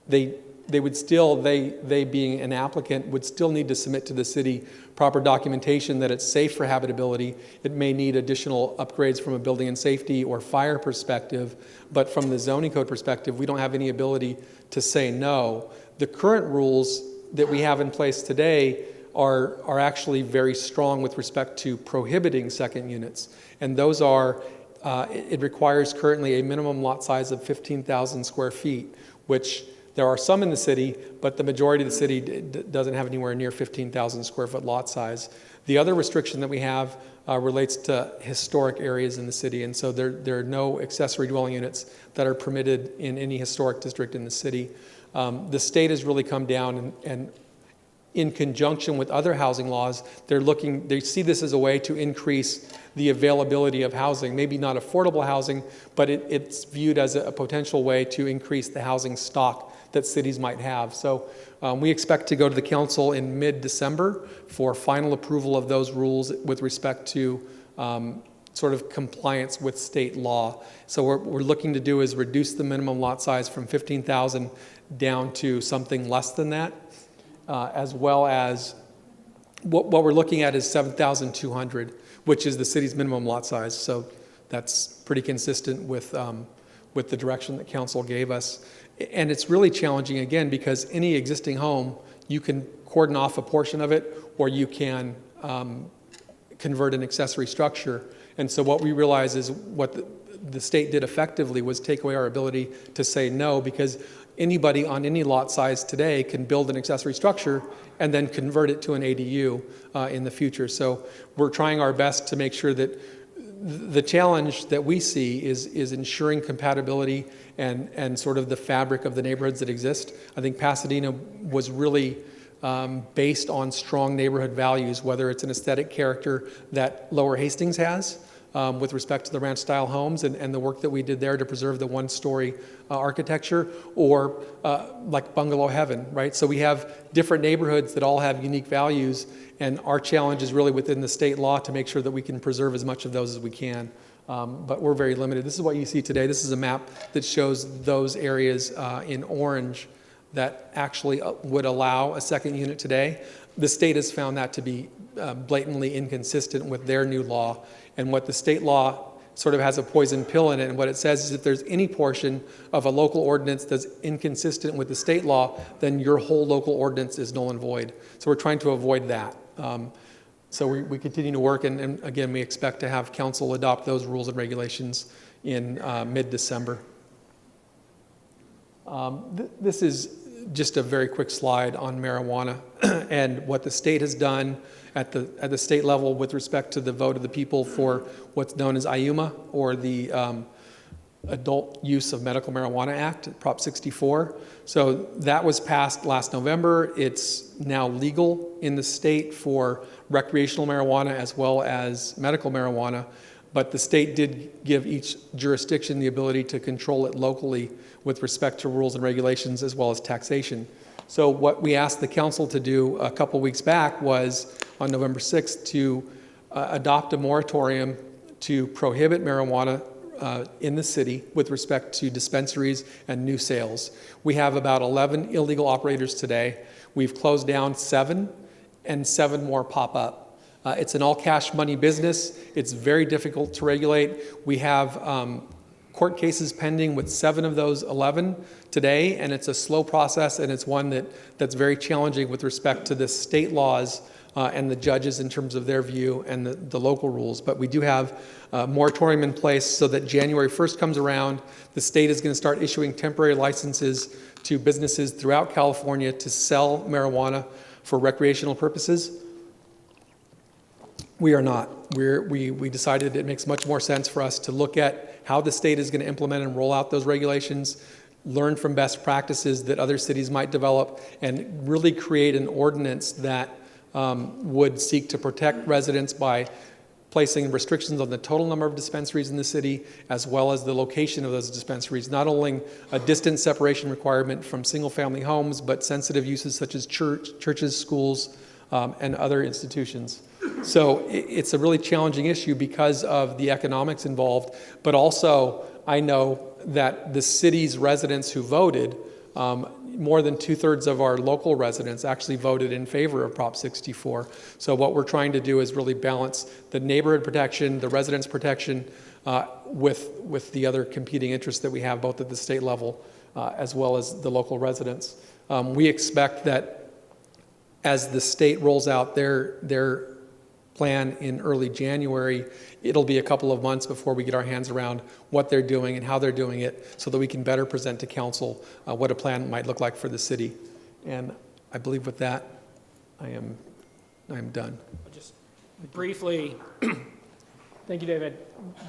They would still, they being an applicant, would still need to submit to the city proper documentation that it's safe for habitability. It may need additional upgrades from a building and safety or fire perspective, but from the zoning code perspective, we don't have any ability to say no. The current rules that we have in place today are actually very strong with respect to prohibiting second units. And those are, it requires currently a minimum lot size of 15,000 square feet, which there are some in the city, but the majority of the city doesn't have anywhere near 15,000 square foot lot size. The other restriction that we have relates to historic areas in the city, and so there are no accessory dwelling units that are permitted in any historic district in the city. The state has really come down and in conjunction with other housing laws, they see this as a way to increase the availability of housing, maybe not affordable housing, but it's viewed as a potential way to increase the housing stock that cities might have. So we expect to go to the council in mid-December for final approval of those rules with respect to sort of compliance with state law. So what we're looking to do is reduce the minimum lot size from 15,000 down to something less than that, as well as what we're looking at is 7,200, which is the city's minimum lot size. So that's pretty consistent with the direction that council gave us. And it's really challenging, again, because any existing home, you can cordon off a portion of it, or you can convert an accessory structure. And so what we realize is what the state did effectively was take away our ability to say no, because anybody on any lot size today can build an accessory structure and then convert it to an ADU in the future. So we're trying our best to make sure that the challenge that we see is ensuring compatibility and sort of the fabric of the neighborhoods that exist. I think Pasadena was really based on strong neighborhood values, whether it's an aesthetic character that Lower Hastings has with respect to the ranch-style homes and the work that we did there to preserve the one-story architecture, or like Bungalow Heaven, right? So we have different neighborhoods that all have unique values, and our challenge is really within the state law to make sure that we can preserve as much of those as we can. But we're very limited. This is what you see today. This is a map that shows those areas in orange that actually would allow a second unit today. The state has found that to be blatantly inconsistent with their new law. And what the state law sort of has a poison pill in it, and what it says is if there's any portion of a local ordinance that's inconsistent with the state law, then your whole local ordinance is null and void. So we're trying to avoid that. So we continue to work, and again, we expect to have council adopt those rules and regulations in mid-December. This is just a very quick slide on marijuana and what the state has done at the state level with respect to the vote of the people for what's known as IUMA, or the Adult Use of Medical Marijuana Act, Prop 64. So that was passed last November. It's now legal in the state for recreational marijuana as well as medical marijuana, but the state did give each jurisdiction the ability to control it locally with respect to rules and regulations as well as taxation. So what we asked the council to do a couple weeks back was on November 6th to adopt a moratorium to prohibit marijuana in the city with respect to dispensaries and new sales. We have about 11 illegal operators today. We've closed down 7, and 7 more pop up. It's an all-cash money business. It's very difficult to regulate. We have court cases pending with 7 of those 11 today, and it's a slow process, and it's one that's very challenging with respect to the state laws and the judges in terms of their view and the local rules. But we do have a moratorium in place so that January 1st comes around, the state is going to start issuing temporary licenses to businesses throughout California to sell marijuana for recreational purposes. We are not. We decided it makes much more sense for us to look at how the state is going to implement and roll out those regulations, learn from best practices that other cities might develop, and really create an ordinance that would seek to protect residents by placing restrictions on the total number of dispensaries in the city, as well as the location of those dispensaries. Not only a distance separation requirement from single-family homes, but sensitive uses such as churches, schools, and other institutions. So it's a really challenging issue because of the economics involved, but also I know that the city's residents who voted, more than 2/3 of our local residents actually voted in favor of Prop 64. So what we're trying to do is really balance the neighborhood protection, the residents' protection, with the other competing interests that we have both at the state level as well as the local residents. We expect that as the state rolls out their plan in early January, it'll be a couple of months before we get our hands around what they're doing and how they're doing it so that we can better present to council what a plan might look like for the city. And I believe with that, I am done. Just briefly, thank you, David.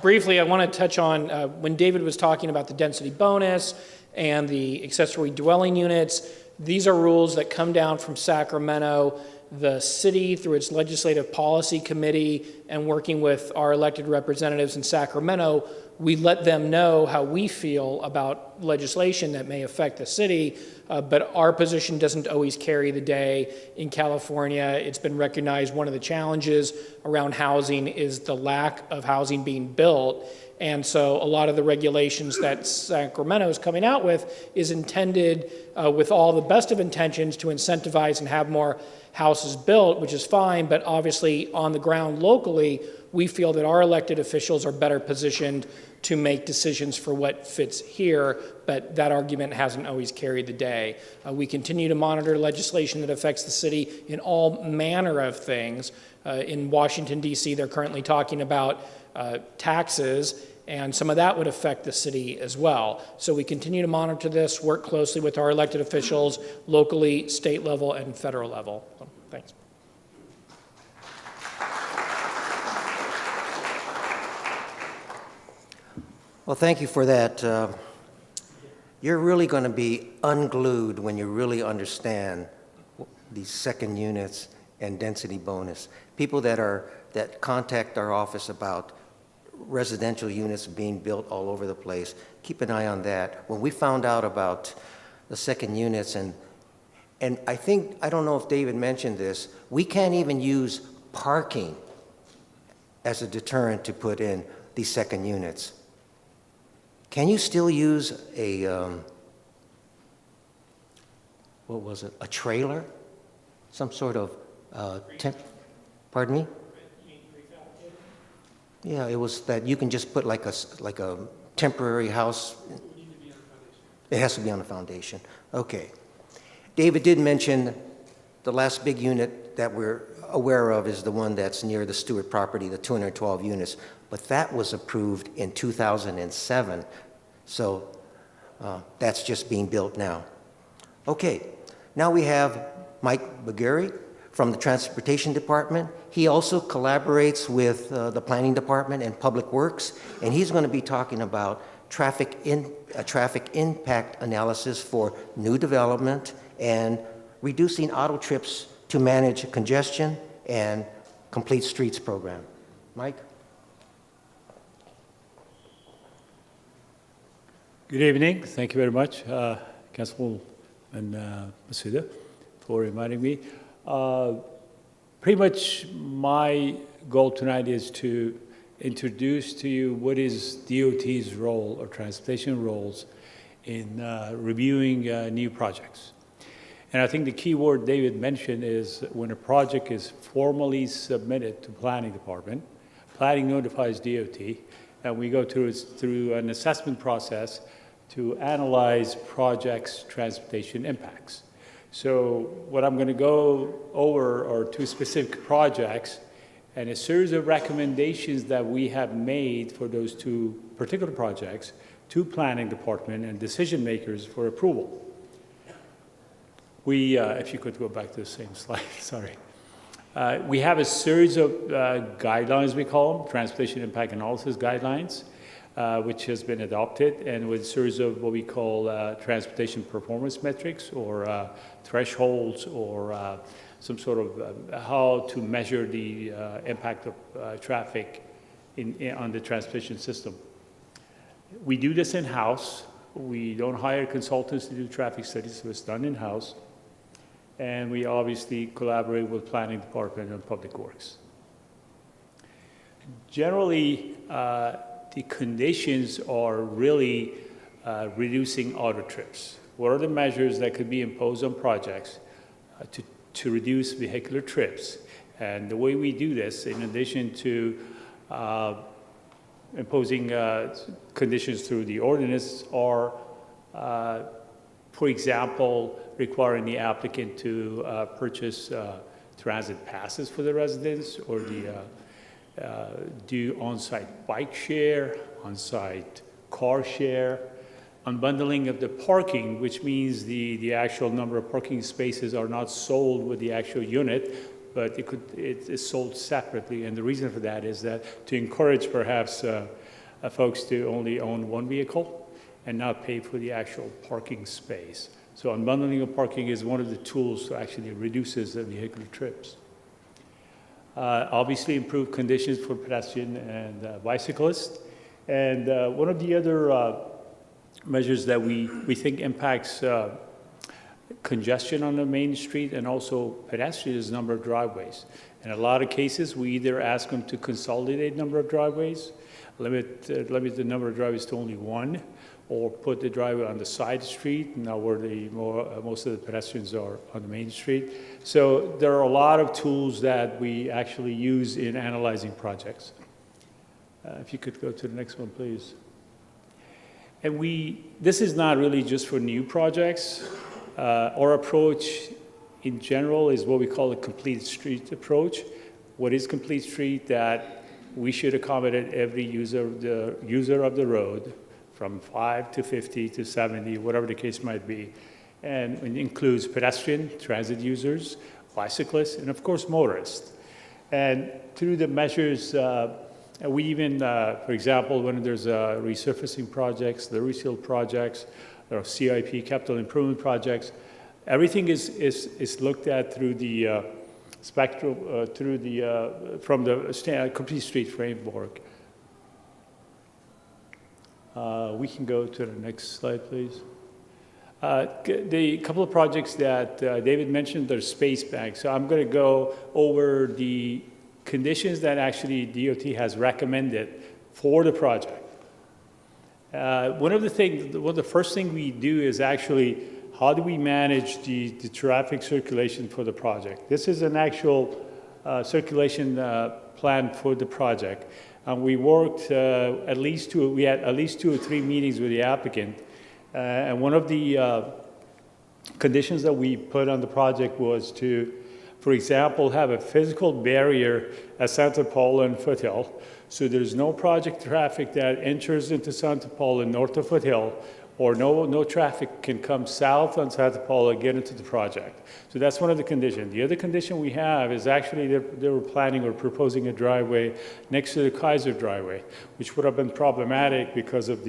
Briefly, I want to touch on when David was talking about the density bonus and the accessory dwelling units. These are rules that come down from Sacramento. The city, through its legislative policy committee and working with our elected representatives in Sacramento, we let them know how we feel about legislation that may affect the city, but our position doesn't always carry the day. In California, it's been recognized one of the challenges around housing is the lack of housing being built. And so a lot of the regulations that Sacramento is coming out with is intended with all the best of intentions to incentivize and have more houses built, which is fine, but obviously on the ground locally, we feel that our elected officials are better positioned to make decisions for what fits here, but that argument hasn't always carried the day. We continue to monitor legislation that affects the city in all manner of things. In Washington, D.C., they're currently talking about taxes, and some of that would affect the city as well. So we continue to monitor this, work closely with our elected officials, locally, state level, and federal level. So, thanks. Well, thank you for that. You're really going to be unglued when you really understand these second units and density bonus. People that contact our office about residential units being built all over the place, keep an eye on that. When we found out about the second units, and I don't know if David mentioned this, we can't even use parking as a deterrent to put in these second units. Can you still use a, what was it, a trailer? Some sort of pardon me? Yeah, it was that you can just put like a temporary house. It has to be on a foundation. Okay. David did mention the last big unit that we're aware of is the one that's near the Stewart property, the 212 units, but that was approved in 2007. So that's just being built now. Okay, now we have Mike Baguri from the Transportation Department. He also collaborates with the Planning Department and Public Works, and he's going to be talking about traffic impact analysis for new development and reducing auto trips to manage congestion and complete streets program. Mike? Good evening. Thank you very much, Councilman Masuda, for reminding me. Pretty much my goal tonight is to introduce to you what is DOT's role or transportation roles in reviewing new projects. And I think the key word David mentioned is when a project is formally submitted to Planning Department, Planning notifies DOT, and we go through an assessment process to analyze projects' transportation impacts. So what I'm going to go over are two specific projects and a series of recommendations that we have made for those two particular projects to Planning Department and decision makers for approval. We, if you could go back to the same slide, sorry. We have a series of guidelines, we call them, transportation impact analysis guidelines, which has been adopted, and with a series of what we call transportation performance metrics or thresholds or some sort of how to measure the impact of traffic on the transportation system. We do this in-house. We don't hire consultants to do traffic studies, so it's done in-house. and we obviously collaborate with Planning Department and Public Works. Generally, the conditions are really reducing auto trips. What are the measures that could be imposed on projects to reduce vehicular trips? And the way we do this, in addition to imposing conditions through the ordinance, are, for example, requiring the applicant to purchase transit passes for the residents, or do on-site bike share, on-site car share, unbundling of the parking, which means the actual number of parking spaces are not sold with the actual unit, but it is sold separately. And the reason for that is that to encourage perhaps folks to only own one vehicle and not pay for the actual parking space. So unbundling of parking is one of the tools that actually reduces the vehicular trips. Obviously improve conditions for pedestrian and bicyclists. And one of the other measures that we think impacts congestion on the main street and also pedestrians' number of driveways. In a lot of cases, we either ask them to consolidate number of driveways, limit the number of driveways to only one, or put the driveway on the side street, now where most of the pedestrians are on the main street. So there are a lot of tools that we actually use in analyzing projects. If you could go to the next one, please. And this is not really just for new projects. Our approach in general is what we call a complete street approach. What is complete street? That we should accommodate every user of the road, from 5 to 50 to 70, whatever the case might be. And it includes pedestrian, transit users, bicyclists, and of course motorists. And through the measures, we even, for example, when there's resurfacing projects, the reseal projects, or CIP, capital improvement projects, everything is looked at through the spectrum, from the complete street framework. We can go to the next slide, please. The couple of projects that David mentioned, they're space banks. So I'm going to go over the conditions that actually DOT has recommended for the project. One of the first thing we do is actually, how do we manage the traffic circulation for the project? This is an actual circulation plan for the project. And we worked we had at least 2 or 3 meetings with the applicant. And one of the conditions that we put on the project was to, for example, have a physical barrier at Santa Paula and Foothill. So there's no project traffic that enters into Santa Paula north of Foothill, or no traffic can come south on Santa Paula, get into the project. So that's one of the conditions. The other condition we have is actually they were planning or proposing a driveway next to the Kaiser driveway, which would have been problematic because of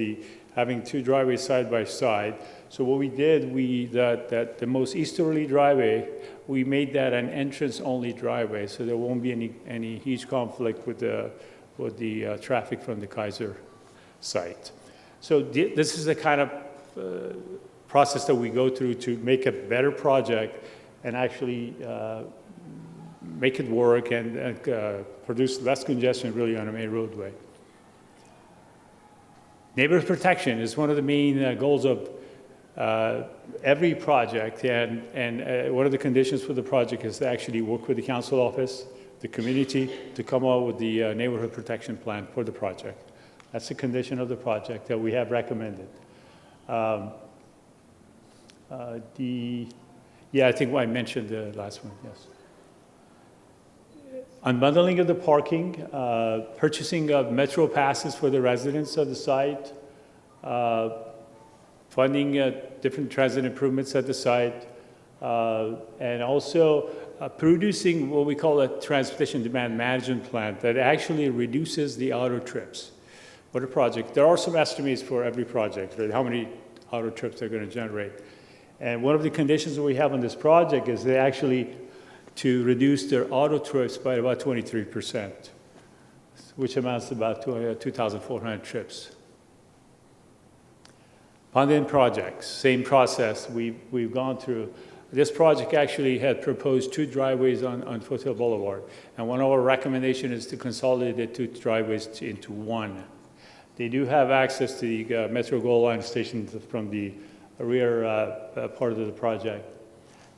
having 2 driveways side by side. So what we did, that the most easterly driveway, we made that an entrance-only driveway, so there won't be any huge conflict with the traffic from the Kaiser site. So this is the kind of process that we go through to make a better project and actually make it work and produce less congestion really on a main roadway. Neighborhood protection is one of the main goals of every project, and one of the conditions for the project is to actually work with the council office, the community, to come up with the neighborhood protection plan for the project. That's a condition of the project that we have recommended. I think I mentioned the last one, yes. Unbundling of the parking, purchasing of metro passes for the residents of the site, funding different transit improvements at the site, and also producing what we call a transportation demand management plan that actually reduces the auto trips for the project. There are some estimates for every project, right, how many auto trips they're going to generate. And one of the conditions that we have on this project is they actually to reduce their auto trips by about 23%, which amounts to about 2,400 trips. Panda Inn Project, same process. We've gone through This project actually had proposed 2 driveways on Foothill Boulevard, and one of our recommendations is to consolidate the 2 driveways into one. They do have access to the Metro Gold Line station from the rear part of the project.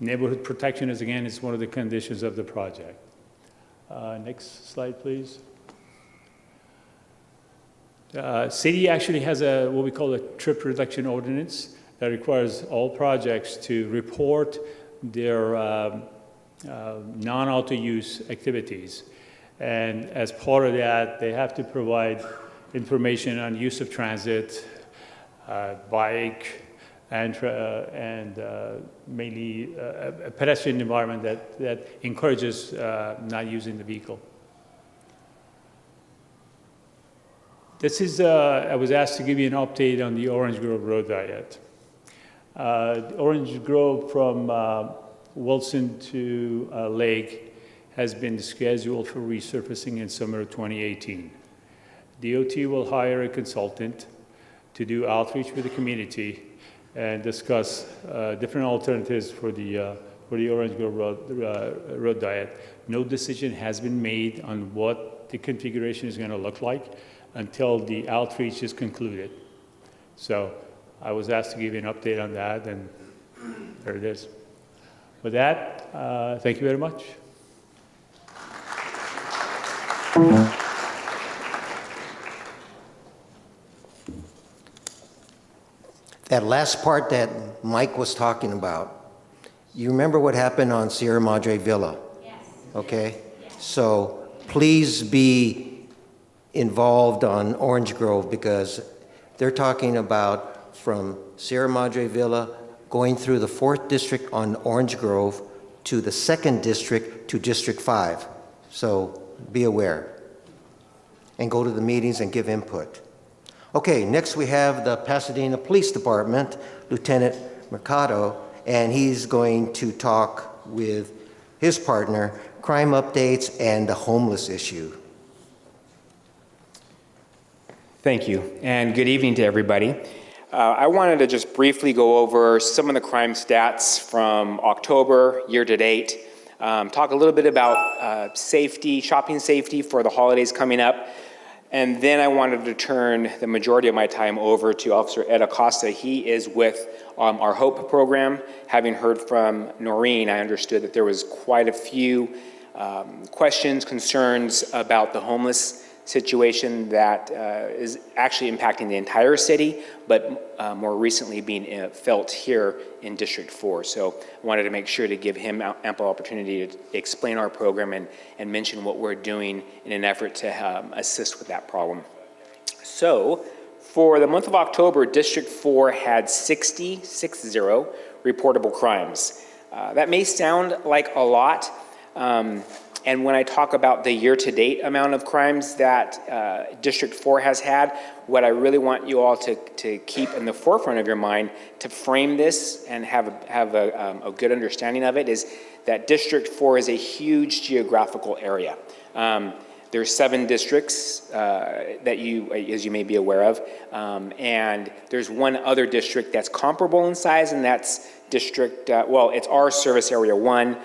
Neighborhood protection is one of the conditions of the project. Next slide, please. City actually has what we call a trip reduction ordinance that requires all projects to report their non-auto use activities. And as part of that, they have to provide information on use of transit, bike, and mainly a pedestrian environment that encourages not using the vehicle. This is, I was asked to give you an update on the Orange Grove Road diet. Orange Grove from Wilson to Lake has been scheduled for resurfacing in summer of 2018. DOT will hire a consultant to do outreach with the community and discuss different alternatives for the Orange Grove Road diet. No decision has been made on what the configuration is going to look like until the outreach is concluded. So I was asked to give you an update on that, and there it is. With that, thank you very much. That last part that Mike was talking about, you remember what happened on Sierra Madre Villa? Yes. Okay? Yes. So please be involved on Orange Grove, because they're talking about from Sierra Madre Villa going through the 4th District on Orange Grove to the 2nd District to District 5. So be aware and go to the meetings and give input. Okay, next we have the Pasadena Police Department, Lieutenant Mercado, and he's going to talk with his partner, crime updates and the homeless issue. Thank you, and good evening to everybody. I wanted to just briefly go over some of the crime stats from October, year to date, talk a little bit about safety, shopping safety for the holidays coming up, and then I wanted to turn the majority of my time over to Officer Ed Acosta. He is with our HOPE program. Having heard from Noreen, I understood that there was quite a few questions, concerns about the homeless situation that is actually impacting the entire city, but more recently being felt here in District 4. So I wanted to make sure to give him ample opportunity to explain our program and mention what we're doing in an effort to assist with that problem. So for the month of October, District 4 had 60 reportable crimes. That may sound like a lot, and when I talk about the year-to-date amount of crimes that District 4 has had, what I really want you all to keep in the forefront of your mind to frame this and have a good understanding of it is that District 4 is a huge geographical area. There's 7 districts that as you may be aware of, and there's one other district that's comparable in size, and that's District, it's our service area 1,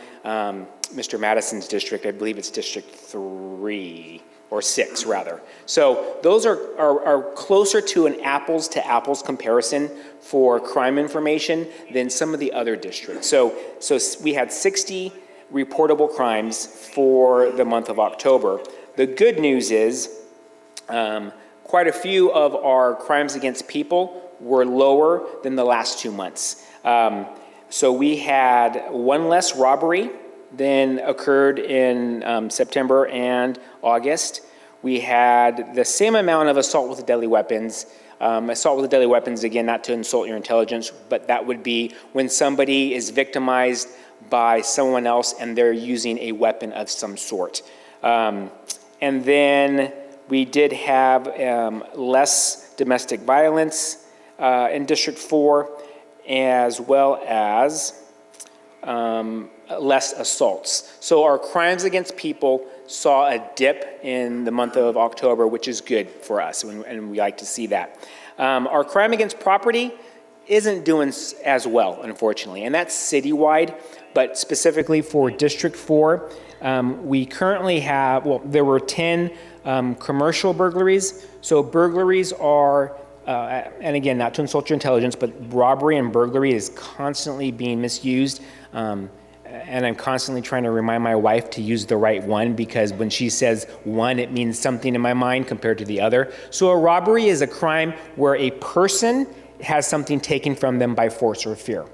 Mr. Madison's district. I believe it's District 3 or 6 rather. So those are closer to an apples to apples comparison for crime information than some of the other districts. So we had 60 reportable crimes for the month of October. The good news is quite a few of our crimes against people were lower than the last 2 months. So we had 1 less robbery than occurred in September and August. We had the same amount of assault with deadly weapons. Assault with deadly weapons, again, not to insult your intelligence, but that would be when somebody is victimized by someone else and they're using a weapon of some sort. And then we did have less domestic violence in District 4, as well as less assaults. So our crimes against people saw a dip in the month of October, which is good for us, and we like to see that. Our crime against property isn't doing as well, unfortunately, and that's citywide, but specifically for District 4, we currently have, well, there were 10 commercial burglaries. So burglaries are, and again, not to insult your intelligence, but robbery and burglary is constantly being misused. And I'm constantly trying to remind my wife to use the right one, because when she says one, it means something in my mind compared to the other. So a robbery is a crime where a person has something taken from them by force or fear.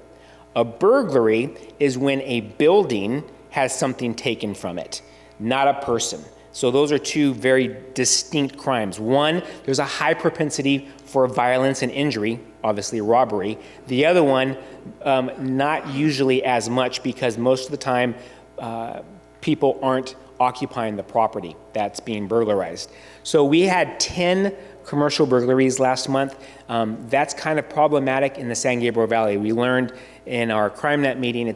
A burglary is when a building has something taken from it, not a person. So those are two very distinct crimes. One, there's a high propensity for violence and injury, obviously robbery. The other one, not usually as much, because most of the time people aren't occupying the property that's being burglarized. So we had 10 commercial burglaries last month. That's kind of problematic in the San Gabriel Valley. We learned in our CrimeNet meeting,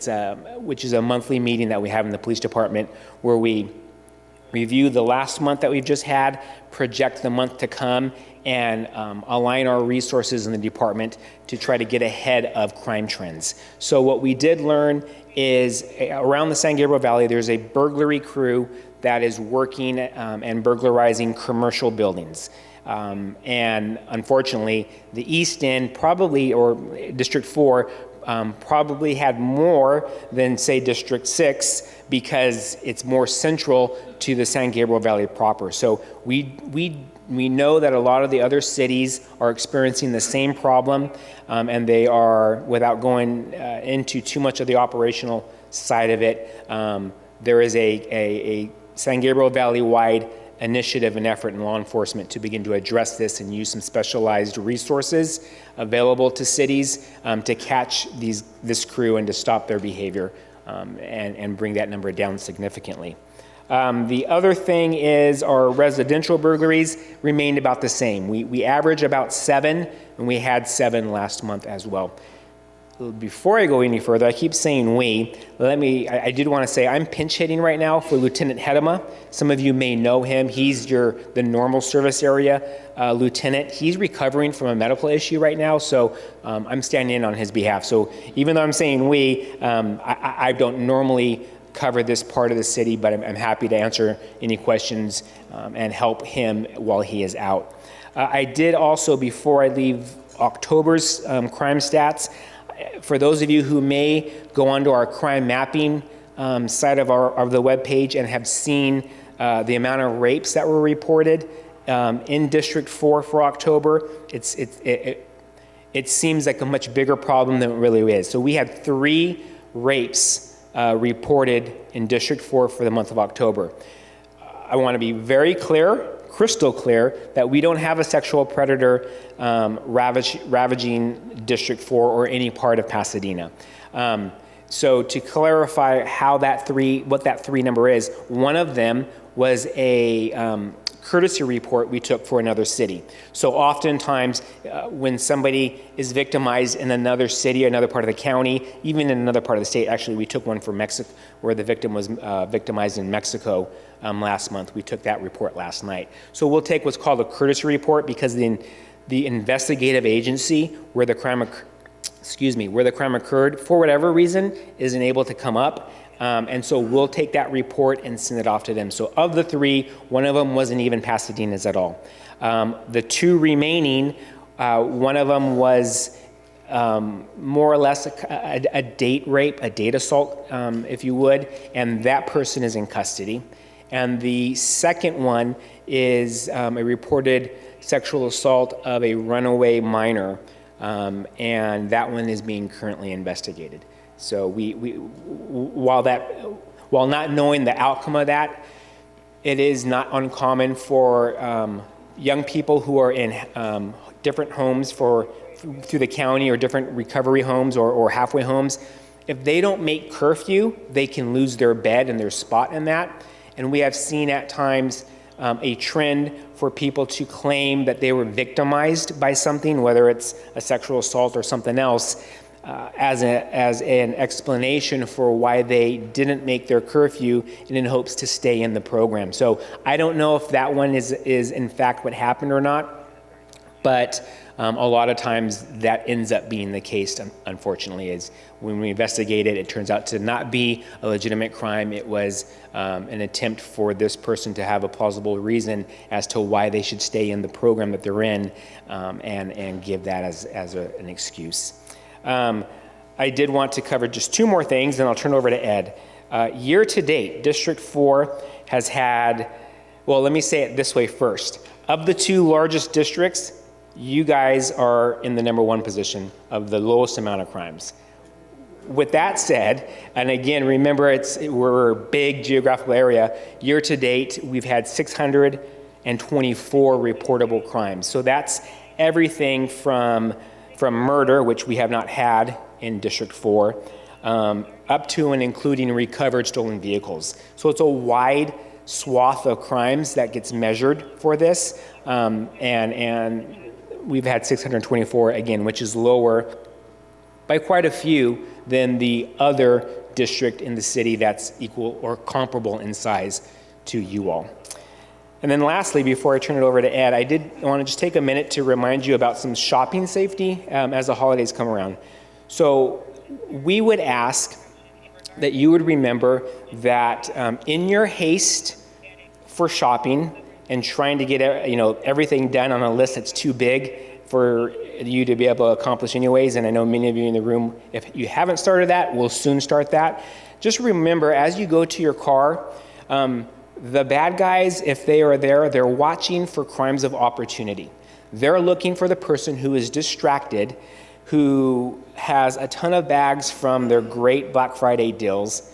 which is a monthly meeting that we have in the police department, where we review the last month that we've just had, project the month to come, and align our resources in the department to try to get ahead of crime trends. So what we did learn is around the San Gabriel Valley, there's a burglary crew that is working and burglarizing commercial buildings. And unfortunately, the East End probably, or District 4, probably had more than, say, District 6, because it's more central to the San Gabriel Valley proper. So we know that a lot of the other cities are experiencing the same problem, and they are, without going into too much of the operational side of it, there is a San Gabriel Valley-wide initiative and effort in law enforcement to begin to address this and use some specialized resources available to cities to catch this crew and to stop their behavior and bring that number down significantly. The other thing is our residential burglaries remained about the same. We average about 7, and we had 7 last month as well. Before I go any further, I keep saying we. I did want to say I'm pinch hitting right now for Lieutenant Hedema. Some of you may know him. He's the normal service area lieutenant. He's recovering from a medical issue right now, so I'm standing in on his behalf. So even though I'm saying we, I don't normally cover this part of the city, but I'm happy to answer any questions and help him while he is out. I did also, before I leave October's crime stats, for those of you who may go onto our crime mapping side of the webpage and have seen the amount of rapes that were reported in District 4 for October, it seems like a much bigger problem than it really is. So we had 3 rapes reported in District 4 for the month of October. I want to be very clear, crystal clear, that we don't have a sexual predator ravaging District 4 or any part of Pasadena. So to clarify what that 3 number is, one of them was a courtesy report we took for another city. So oftentimes when somebody is victimized in another city, another part of the county, even in another part of the state, actually we took one for Mexico, where the victim was victimized in Mexico last month. We took that report last night. So we'll take what's called a courtesy report, because the investigative agency where the crime occurred, for whatever reason, isn't able to come up. And so we'll take that report and send it off to them. So of the 3, one of them wasn't even Pasadena's at all. The 2 remaining, one of them was more or less a date rape, a date assault, if you would, and that person is in custody. And the second one is a reported sexual assault of a runaway minor, and that one is being currently investigated. So while not knowing the outcome of that, it is not uncommon for young people who are in different homes through the county, or different recovery homes or halfway homes. If they don't make curfew, they can lose their bed and their spot in that. And we have seen at times a trend for people to claim that they were victimized by something, whether it's a sexual assault or something else, as an explanation for why they didn't make their curfew, and in hopes to stay in the program. So I don't know if that one is in fact what happened or not, but A lot of times that ends up being the case, unfortunately, is when we investigate it, it turns out to not be a legitimate crime. It was an attempt for this person to have a plausible reason as to why they should stay in the program that they're in, and give that as an excuse. I did want to cover just two more things, and I'll turn over to Ed. Year to date, District 4 has had, well, let me say it this way first. Of the two largest districts, you guys are in the #1 position of the lowest amount of crimes. With that said, and again, remember we're a big geographical area, year to date, we've had 624 reportable crimes. So that's everything from murder, which we have not had in District 4, up to and including recovered stolen vehicles. So it's a wide swath of crimes that gets measured for this, and we've had 624 again, which is lower by quite a few than the other district in the city that's equal or comparable in size to you all. And then lastly, before I turn it over to Ed, I did want to just take a minute to remind you about some shopping safety as the holidays come around. So we would ask that you would remember that in your haste for shopping and trying to get everything done on a list that's too big for you to be able to accomplish anyways, and I know many of you in the room, if you haven't started that, will soon start that. Just remember, as you go to your car, the bad guys, if they are there, they're watching for crimes of opportunity. They're looking for the person who is distracted, who has a ton of bags from their great Black Friday deals,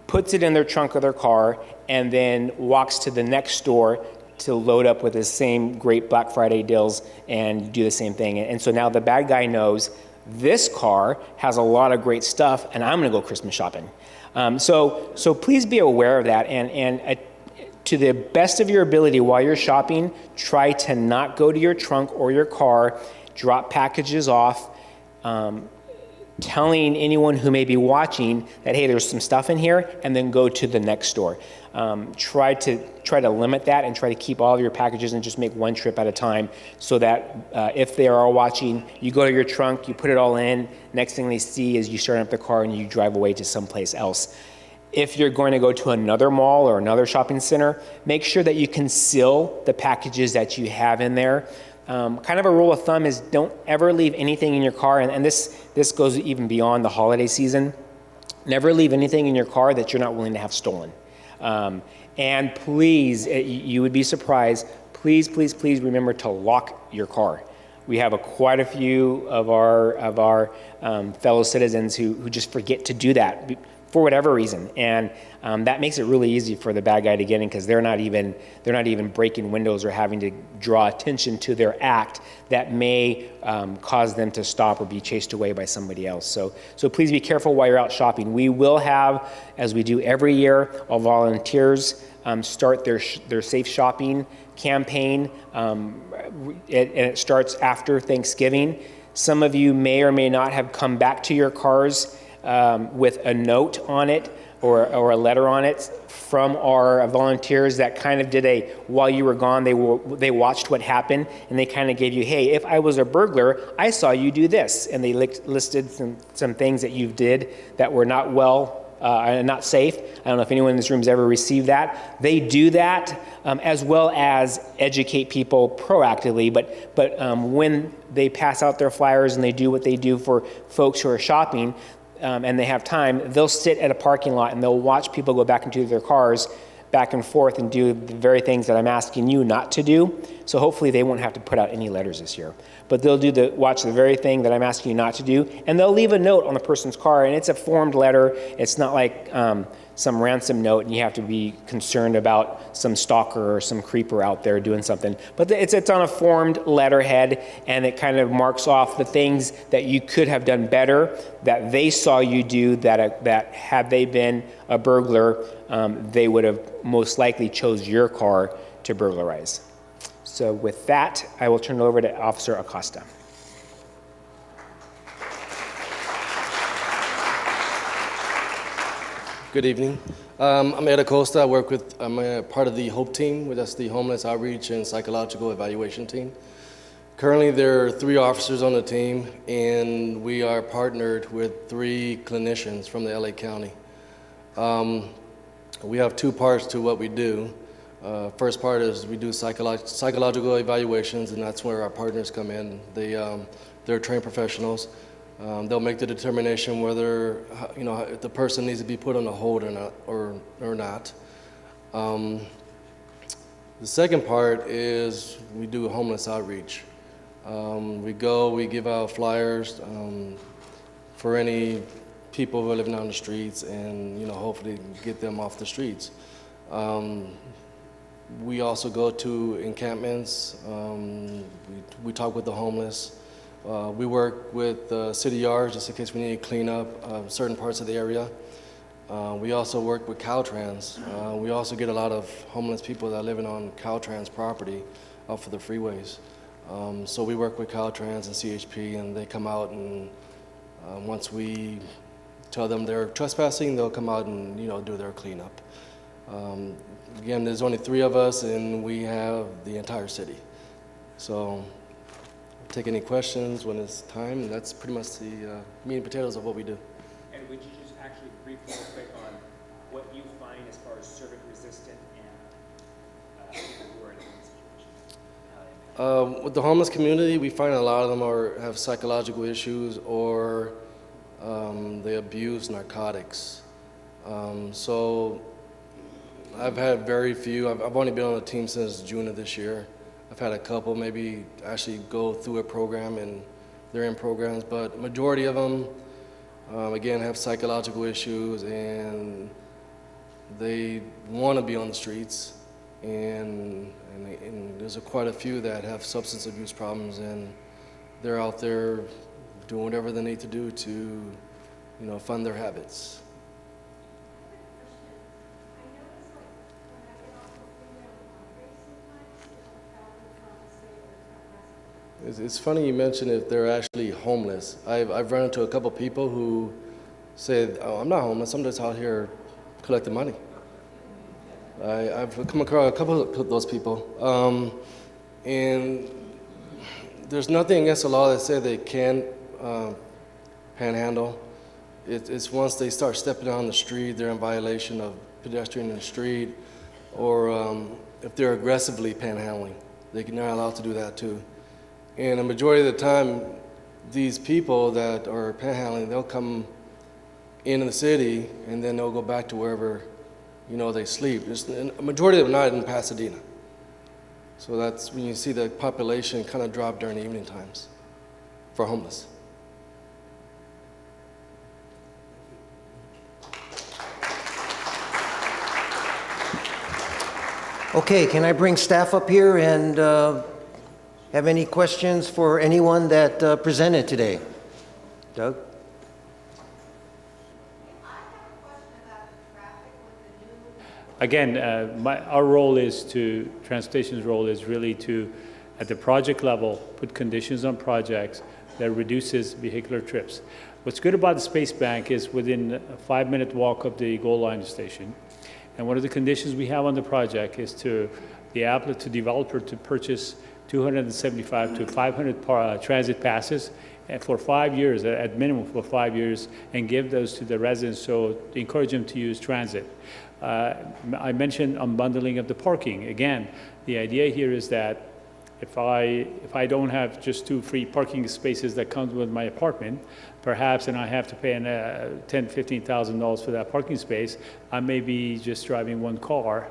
puts it in their trunk of their car, and then walks to the next store to load up with the same great Black Friday deals and do the same thing. And so now the bad guy knows this car has a lot of great stuff, and I'm gonna go Christmas shopping. So please be aware of that, and to the best of your ability while you're shopping, try to not go to your trunk or your car, drop packages off, telling anyone who may be watching that, hey, there's some stuff in here, and then go to the next store. Try to limit that and try to keep all of your packages and just make one trip at a time, so that if they are watching, you go to your trunk, you put it all in, next thing they see is you start up the car and you drive away to someplace else. If you're going to go to another mall or another shopping center, make sure that you conceal the packages that you have in there. Kind of a rule of thumb is don't ever leave anything in your car, and this goes even beyond the holiday season. Never leave anything in your car that you're not willing to have stolen. And please, you would be surprised, please remember to lock your car. We have quite a few of our fellow citizens who just forget to do that for whatever reason, and that makes it really easy for the bad guy to get in, because they're not even breaking windows or having to draw attention to their act that may cause them to stop or be chased away by somebody else. So please be careful while you're out shopping. We will have, as we do every year, our volunteers start their safe shopping campaign, and it starts after Thanksgiving. Some of you may or may not have come back to your cars with a note on it or a letter on it from our volunteers that kind of did while you were gone, they watched what happened, and they kind of gave you, hey, if I was a burglar, I saw you do this, and they listed some things that you did that were not not safe. I don't know if anyone in this room has ever received that. They do that as well as educate people proactively, but when they pass out their flyers and they do what they do for folks who are shopping, and they have time, they'll sit at a parking lot and they'll watch people go back into their cars, back and forth, and do the very things that I'm asking you not to do. So hopefully they won't have to put out any letters this year. But they'll watch the very thing that I'm asking you not to do, and they'll leave a note on the person's car, and it's a formed letter. It's not like some ransom note, and you have to be concerned about some stalker or some creeper out there doing something. But it's on a formed letterhead, and it kind of marks off the things that you could have done better, that they saw you do, that had they been a burglar, they would have most likely chose your car to burglarize. So with that, I will turn it over to Officer Acosta. Good evening. I'm Ed Acosta. I'm a part of the HOPE team, which is the Homeless Outreach and Psychological Evaluation team. Currently, there are 3 officers on the team, and we are partnered with 3 clinicians from the LA County. We have 2 parts to what we do. First part is we do psychological evaluations, and that's where our partners come in. They're trained professionals. They'll make the determination whether if the person needs to be put on a hold or not. The second part is we do homeless outreach. We give out flyers for any people who are living on the streets, and hopefully get them off the streets. We also go to encampments. We talk with the homeless. We work with city yards just in case we need to clean up certain parts of the area. We also work with Caltrans. We also get a lot of homeless people that are living on Caltrans property off of the freeways. So we work with Caltrans and CHP, and they come out, and once we tell them they're trespassing, they'll come out and do their cleanup. Again, there's only 3 of us, and we have the entire city. So take any questions when it's time. That's pretty much the meat and potatoes of what we do. And would you just actually briefly real quick on what you find as far as service resistant and people who are in these situations? With the homeless community, we find a lot of them have psychological issues, or they abuse narcotics. So I've had very few. I've only been on the team since June of this year. I've had a couple maybe actually go through a program, and they're in programs, but majority of them, again, have psychological issues, and they want to be on the streets, and there's quite a few that have substance abuse problems, and they're out there doing whatever they need to do to, fund their habits. It's funny you mention if they're actually homeless. I've run into a couple people who say, "Oh, I'm not homeless. I'm just out here collecting money." I've come across a couple of those people, and there's nothing against the law that says they can panhandle. It's once they start stepping on the street, they're in violation of pedestrian in the street, or if they're aggressively panhandling, they're not allowed to do that too. And the majority of the time, these people that are panhandling, they'll come into the city, and then they'll go back to wherever, they sleep. A majority of them are not in Pasadena. So that's when you see the population kind of drop during the evening times for homeless. Okay, can I bring staff up here and have any questions for anyone that presented today? Doug? Again, our role is transportation's role is really to, at the project level, put conditions on projects that reduces vehicular trips. What's good about the Space Bank is within a 5-minute walk of the goal line station. And one of the conditions we have on the project is to the developer to purchase 275 to 500 transit passes for 5 years, at minimum for 5 years, and give those to the residents, so encourage them to use transit. I mentioned unbundling of the parking. Again, the idea here is that if I don't have just 2 free parking spaces that comes with my apartment, perhaps, and I have to pay $10,000, $15,000 for that parking space, I may be just driving 1 car.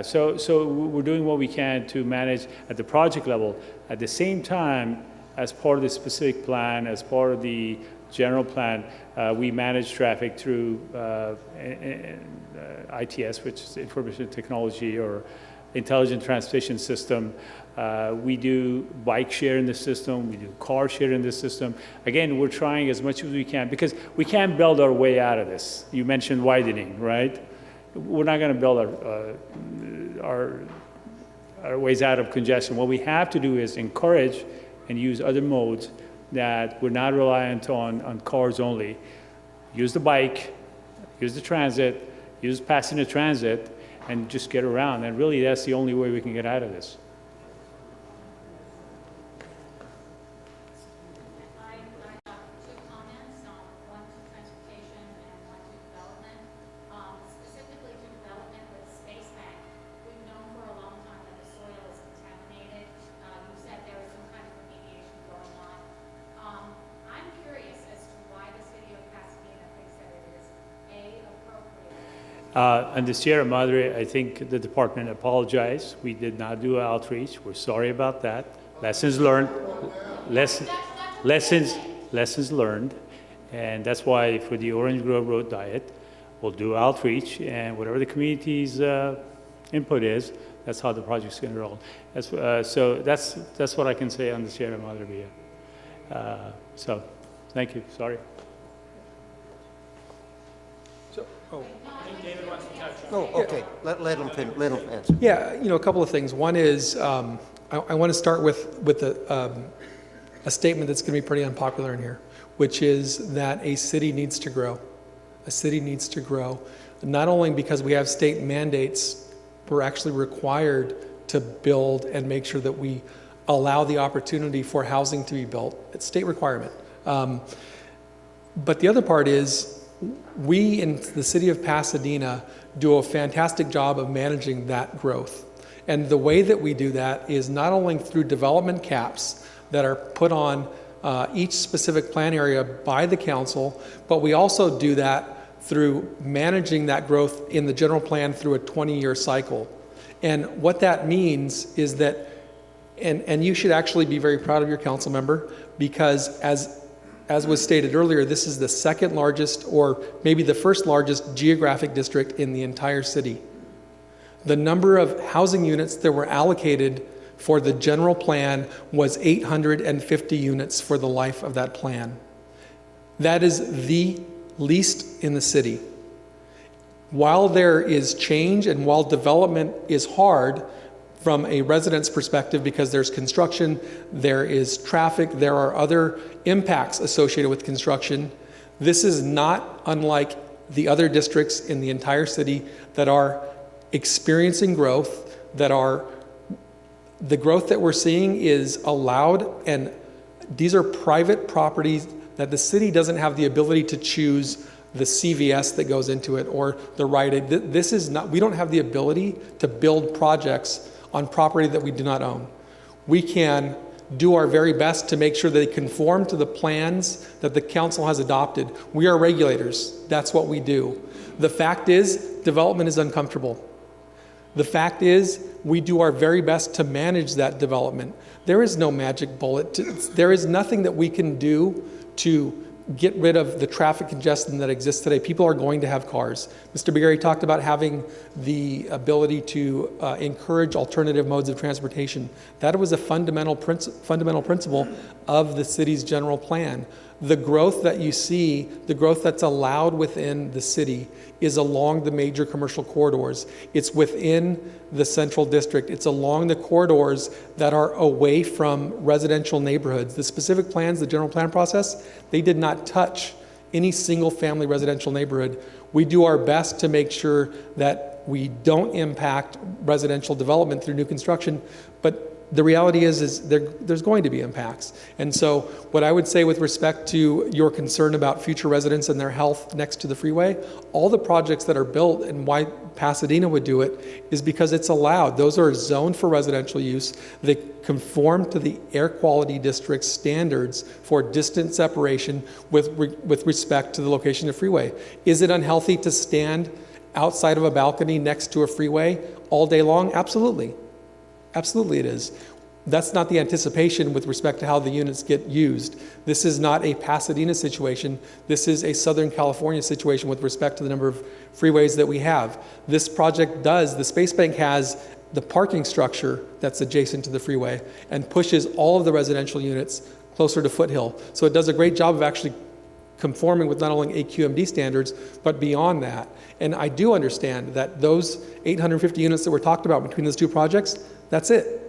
So we're doing what we can to manage at the project level. At the same time, as part of the specific plan, as part of the general plan, we manage traffic through ITS, which is Information Technology or Intelligent Transportation System. We do bike share in the system, we do car share in the system. Again, we're trying as much as we can, because we can't build our way out of this. You mentioned widening, right? We're not going to build our ways out of congestion. What we have to do is encourage and use other modes that we're not reliant on cars only. Use the bike, use the transit, use passenger transit, and just get around. And really, that's the only way we can get out of this. On the Sierra Madre, I think the department apologized. We did not do outreach. We're sorry about that. Lessons learned. Lessons learned. And that's why for the Orange Grove Road Diet, we'll do outreach, and whatever the community's input is, that's how the project's going to roll. So that's what I can say on the Sierra Madre Via. So, thank you. Sorry. So, I think David wants to touch on. Oh, okay. Let him answer. Yeah, a couple of things. One is I want to start with a statement that's going to be pretty unpopular in here, which is that a city needs to grow. A city needs to grow, not only because we have state mandates, we're actually required to build and make sure that we allow the opportunity for housing to be built. It's state requirement. But the other part is we in the city of Pasadena do a fantastic job of managing that growth. And the way that we do that is not only through development caps that are put on each specific plan area by the council, but we also do that through managing that growth in the general plan through a 20-year cycle. And what that means is that, and you should actually be very proud of your council member, because as was stated earlier, this is the second largest, or maybe the first largest geographic district in the entire city. The number of housing units that were allocated for the general plan was 850 units for the life of that plan. That is the least in the city. While there is change and while development is hard from a resident's perspective because there's construction, there is traffic, there are other impacts associated with construction, this is not unlike the other districts in the entire city that are experiencing growth, the growth that we're seeing is allowed, and these are private properties that the city doesn't have the ability to choose the CVS that goes into it or the Rite Aid. This is not, we don't have the ability to build projects on property that we do not own. We can do our very best to make sure they conform to the plans that the council has adopted. We are regulators. That's what we do. The fact is, development is uncomfortable. The fact is, we do our very best to manage that development. There is no magic bullet. There is nothing that we can do to get rid of the traffic congestion that exists today. People are going to have cars. Mr. Begary talked about having the ability to encourage alternative modes of transportation. That was a fundamental principle of the city's general plan. The growth that you see, the growth that's allowed within the city is along the major commercial corridors. It's within the central district. It's along the corridors that are away from residential neighborhoods. The specific plans, the general plan process, they did not touch any single family residential neighborhood. We do our best to make sure that we don't impact residential development through new construction, but the reality is there's going to be impacts. And so what I would say with respect to your concern about future residents and their health next to the freeway, all the projects that are built and why Pasadena would do it is because it's allowed. Those are zoned for residential use. They conform to the air quality district standards for distance separation with respect to the location of the freeway. Is it unhealthy to stand outside of a balcony next to a freeway all day long? Absolutely. Absolutely it is. That's not the anticipation with respect to how the units get used. This is not a Pasadena situation. This is a Southern California situation with respect to the number of freeways that we have. This project does, the Space Bank has the parking structure that's adjacent to the freeway and pushes all of the residential units closer to Foothill. So it does a great job of actually conforming with not only AQMD standards, but beyond that. And I do understand that those 850 units that were talked about between those two projects, that's it.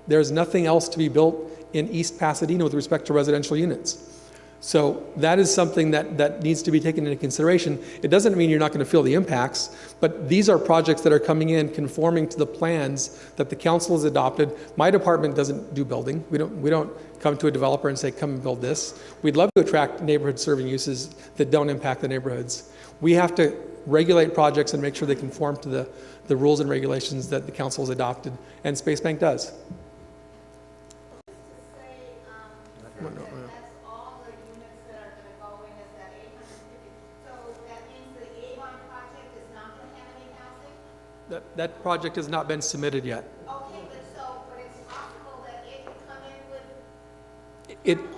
There's nothing else to be built in East Pasadena with respect to residential units. So that is something that needs to be taken into consideration. It doesn't mean you're not going to feel the impacts, but these are projects that are coming in conforming to the plans that the council has adopted. My department doesn't do building. We don't come to a developer and say, come and build this. We'd love to attract neighborhood serving uses that don't impact the neighborhoods. We have to regulate projects and make sure they conform to the rules and regulations that the council has adopted, and Space Bank does. That project has not been submitted yet. Okay, but it's possible that it could come in with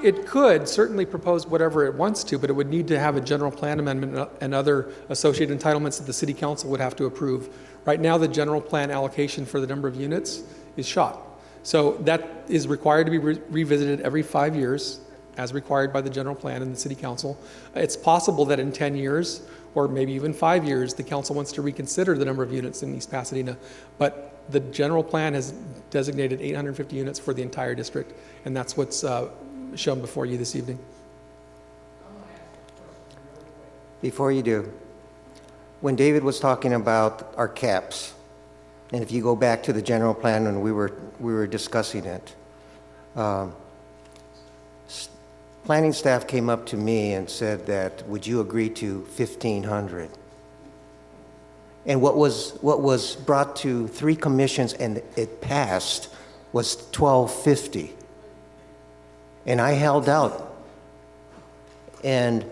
It could certainly propose whatever it wants to, but it would need to have a general plan amendment and other associated entitlements that the city council would have to approve. Right now, the general plan allocation for the number of units is shot. So that is required to be revisited every 5 years, as required by the general plan and the city council. It's possible that in 10 years, or maybe even 5 years, the council wants to reconsider the number of units in East Pasadena. But the general plan has designated 850 units for the entire district, and that's what's shown before you this evening. Before you do, when David was talking about our caps, and if you go back to the general plan when we were discussing it, planning staff came up to me and said that, would you agree to 1,500? And what was brought to 3 commissions and it passed was 1,250. And I held out. And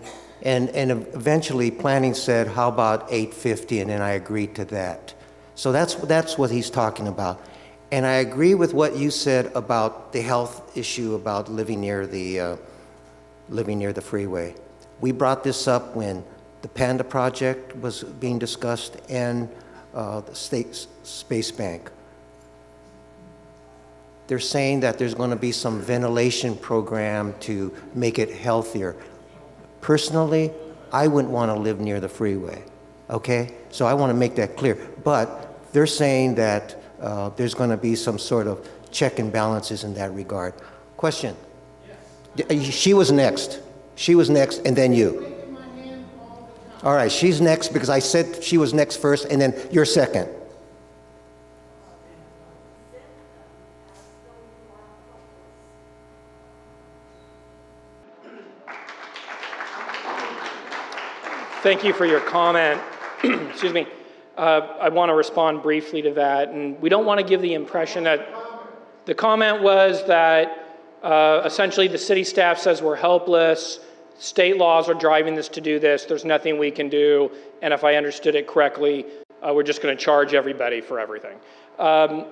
eventually planning said, how about 850? And then I agreed to that. So that's what he's talking about. And I agree with what you said about the health issue about living near the freeway. We brought this up when the Panda project was being discussed and the State Space Bank. They're saying that there's going to be some ventilation program to make it healthier. Personally, I wouldn't want to live near the freeway, okay? So I want to make that clear. But they're saying that there's going to be some sort of check and balances in that regard. Question? Yes. She was next. She was next, and then you. All right, she's next because I said she was next first, and then you're second. Thank you for your comment. Excuse me. I want to respond briefly to that, and we don't want to give the impression that the comment was that essentially the city staff says we're helpless, state laws are driving us to do this, there's nothing we can do, and if I understood it correctly, we're just going to charge everybody for everything. I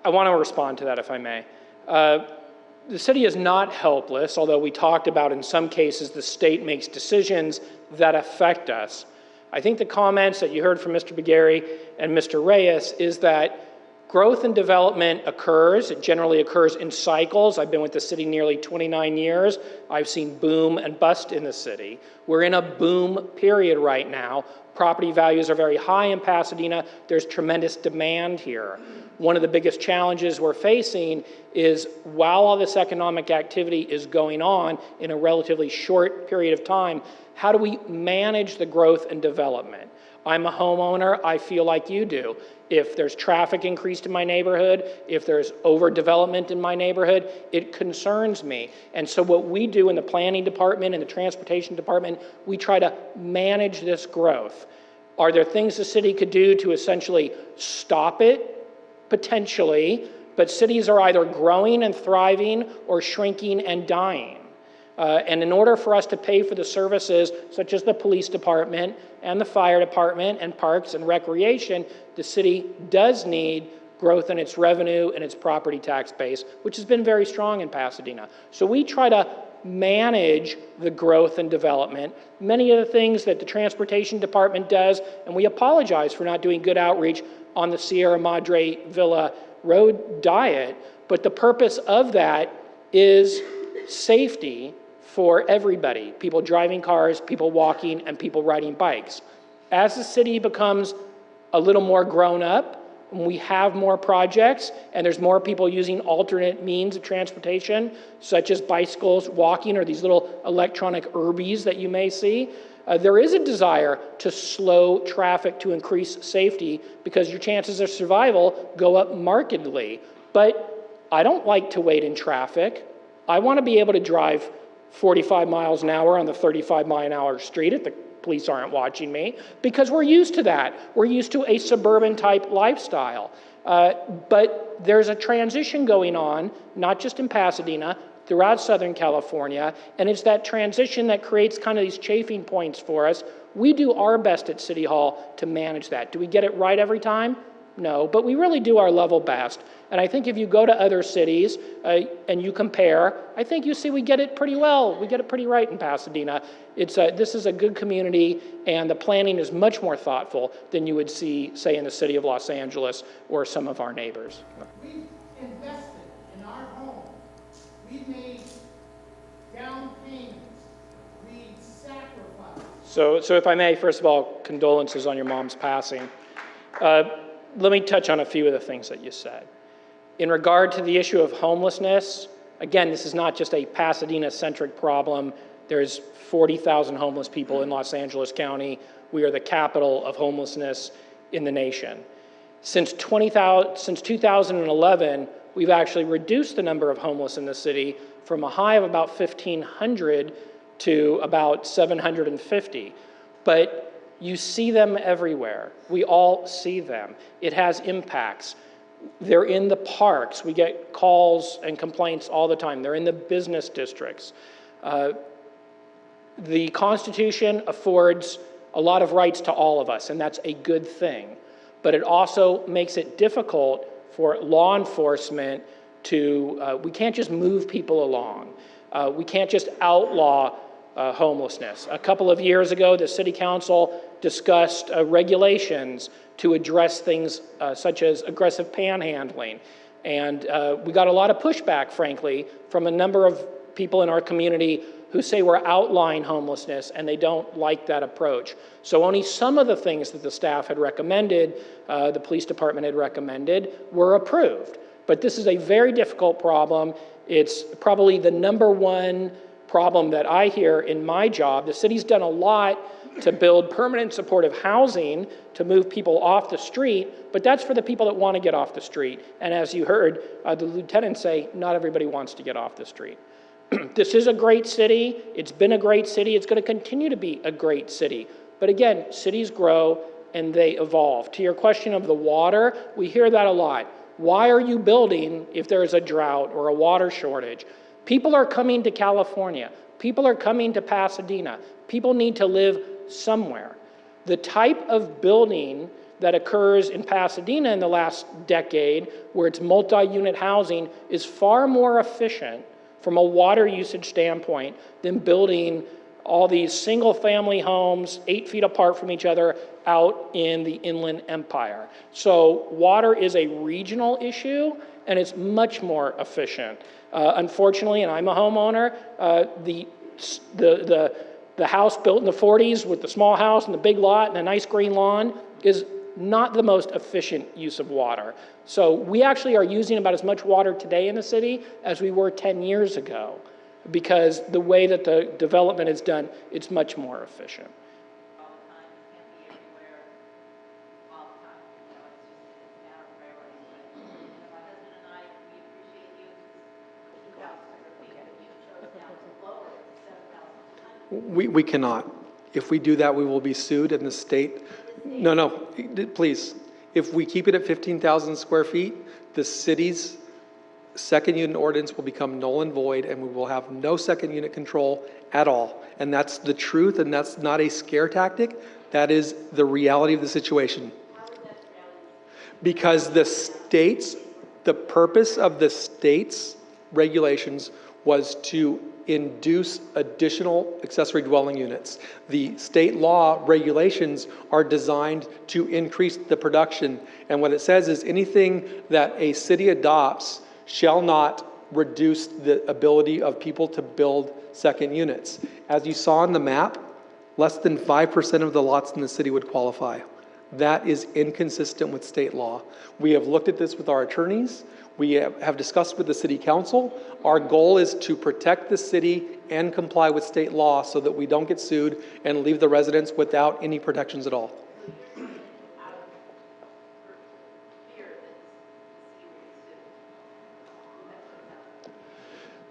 want to respond to that, if I may. The city is not helpless, although we talked about in some cases the state makes decisions that affect us. I think the comments that you heard from Mr. Begary and Mr. Reyes is that growth and development occurs. It generally occurs in cycles. I've been with the city nearly 29 years. I've seen boom and bust in the city. We're in a boom period right now. Property values are very high in Pasadena. There's tremendous demand here. One of the biggest challenges we're facing is while all this economic activity is going on in a relatively short period of time, how do we manage the growth and development? I'm a homeowner, I feel like you do. If there's traffic increased in my neighborhood, if there's overdevelopment in my neighborhood, it concerns me. And so what we do in the planning department and the transportation department, we try to manage this growth. Are there things the city could do to essentially stop it? Potentially, but cities are either growing and thriving or shrinking and dying. And in order for us to pay for the services such as the police department and the fire department and parks and recreation, the city does need growth in its revenue and its property tax base, which has been very strong in Pasadena. So we try to manage the growth and development. Many of the things that the transportation department does, and we apologize for not doing good outreach on the Sierra Madre Villa Road diet, but the purpose of that is safety for everybody, people driving cars, people walking, and people riding bikes. As the city becomes a little more grown up, and we have more projects, and there's more people using alternate means of transportation, such as bicycles, walking, or these little electronic Urbies that you may see, there is a desire to slow traffic to increase safety because your chances of survival go up markedly. But I don't like to wait in traffic. I want to be able to drive 45 miles an hour on the 35-mile-an-hour street if the police aren't watching me, because we're used to that. We're used to a suburban-type lifestyle. But there's a transition going on, not just in Pasadena, throughout Southern California, and it's that transition that creates kind of these chafing points for us. We do our best at City Hall to manage that. Do we get it right every time? No, but we really do our level best. And I think if you go to other cities and you compare, I think you see we get it pretty well. We get it pretty right in Pasadena. This is a good community, and the planning is much more thoughtful than you would see, say, in the city of Los Angeles or some of our neighbors. We've invested in our home. We've made down payments. We've sacrificed. So if I may, first of all, condolences on your mom's passing. Let me touch on a few of the things that you said. In regard to the issue of homelessness, again, this is not just a Pasadena-centric problem. There's 40,000 homeless people in Los Angeles County. We are the capital of homelessness in the nation. Since 2011, we've actually reduced the number of homeless in the city from a high of about 1,500 to about 750. But you see them everywhere. We all see them. It has impacts. They're in the parks. We get calls and complaints all the time. They're in the business districts. The Constitution affords a lot of rights to all of us, and that's a good thing. But it also makes it difficult for law enforcement to, we can't just move people along. We can't just outlaw homelessness. A couple of years ago, the City Council discussed regulations to address things such as aggressive panhandling. And we got a lot of pushback, frankly, from a number of people in our community who say we're outlawing homelessness and they don't like that approach. So only some of the things that the staff had recommended, the police department had recommended, were approved. But this is a very difficult problem. It's probably the number one problem that I hear in my job. The city's done a lot to build permanent supportive housing to move people off the street, but that's for the people that want to get off the street. And as you heard the lieutenant say, not everybody wants to get off the street. This is a great city. It's been a great city. It's going to continue to be a great city. But again, cities grow and they evolve. To your question of the water, we hear that a lot. Why are you building if there's a drought or a water shortage? People are coming to California. People are coming to Pasadena. People need to live somewhere. The type of building that occurs in Pasadena in the last decade, where it's multi-unit housing, is far more efficient from a water usage standpoint than building all these single-family homes 8 feet apart from each other out in the Inland Empire. So water is a regional issue, and it's much more efficient. Unfortunately, and I'm a homeowner, the house built in the 40s with the small house and the big lot and a nice green lawn is not the most efficient use of water. So we actually are using about as much water today in the city as we were 10 years ago, because the way that the development is done, it's much more efficient. We cannot. If we do that, we will be sued in the state. No, please. If we keep it at 15,000 square feet, the city's second unit ordinance will become null and void, and we will have no second unit control at all. And that's the truth, and that's not a scare tactic. That is the reality of the situation. Because the purpose of the state's regulations was to induce additional accessory dwelling units. The state law regulations are designed to increase the production. And what it says is anything that a city adopts shall not reduce the ability of people to build second units. As you saw on the map, less than 5% of the lots in the city would qualify. That is inconsistent with state law. We have looked at this with our attorneys. We have discussed with the city council. Our goal is to protect the city and comply with state law so that we don't get sued and leave the residents without any protections at all.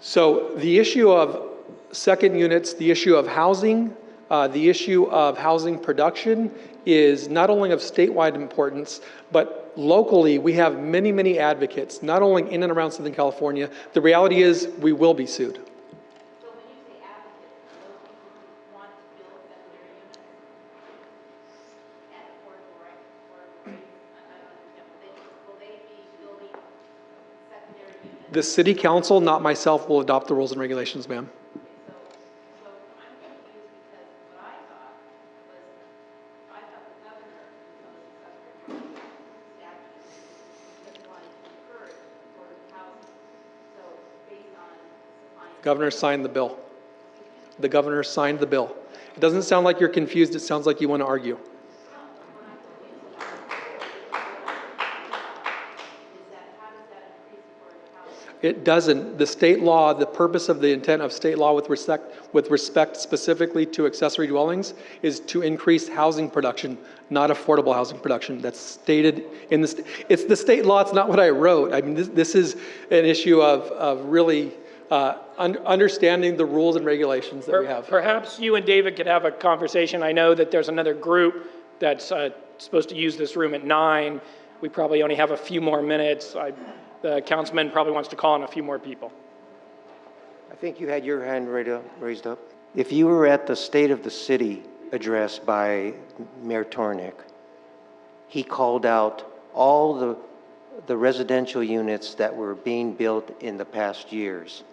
So the issue of second units, the issue of housing, The issue of housing production is not only of statewide importance, but locally we have many, many advocates, not only in and around Southern California. The reality is we will be sued. The city council, not myself, will adopt the rules and regulations, ma'am. Governor signed the bill. The governor signed the bill. It doesn't sound like you're confused. It sounds like you want to argue. It doesn't. The state law, the purpose of the intent of state law with respect specifically to accessory dwellings is to increase housing production, not affordable housing production. That's stated in the, it's the state law. It's not what I wrote. I mean, this is an issue of really understanding the rules and regulations that we have. Perhaps you and David could have a conversation. I know that there's another group that's supposed to use this room at 9. We probably only have a few more minutes. The councilman probably wants to call on a few more people. I think you had your hand raised up. If you were at the State of the City address by Mayor Tornick, he called out all the residential units that were being built in the past years.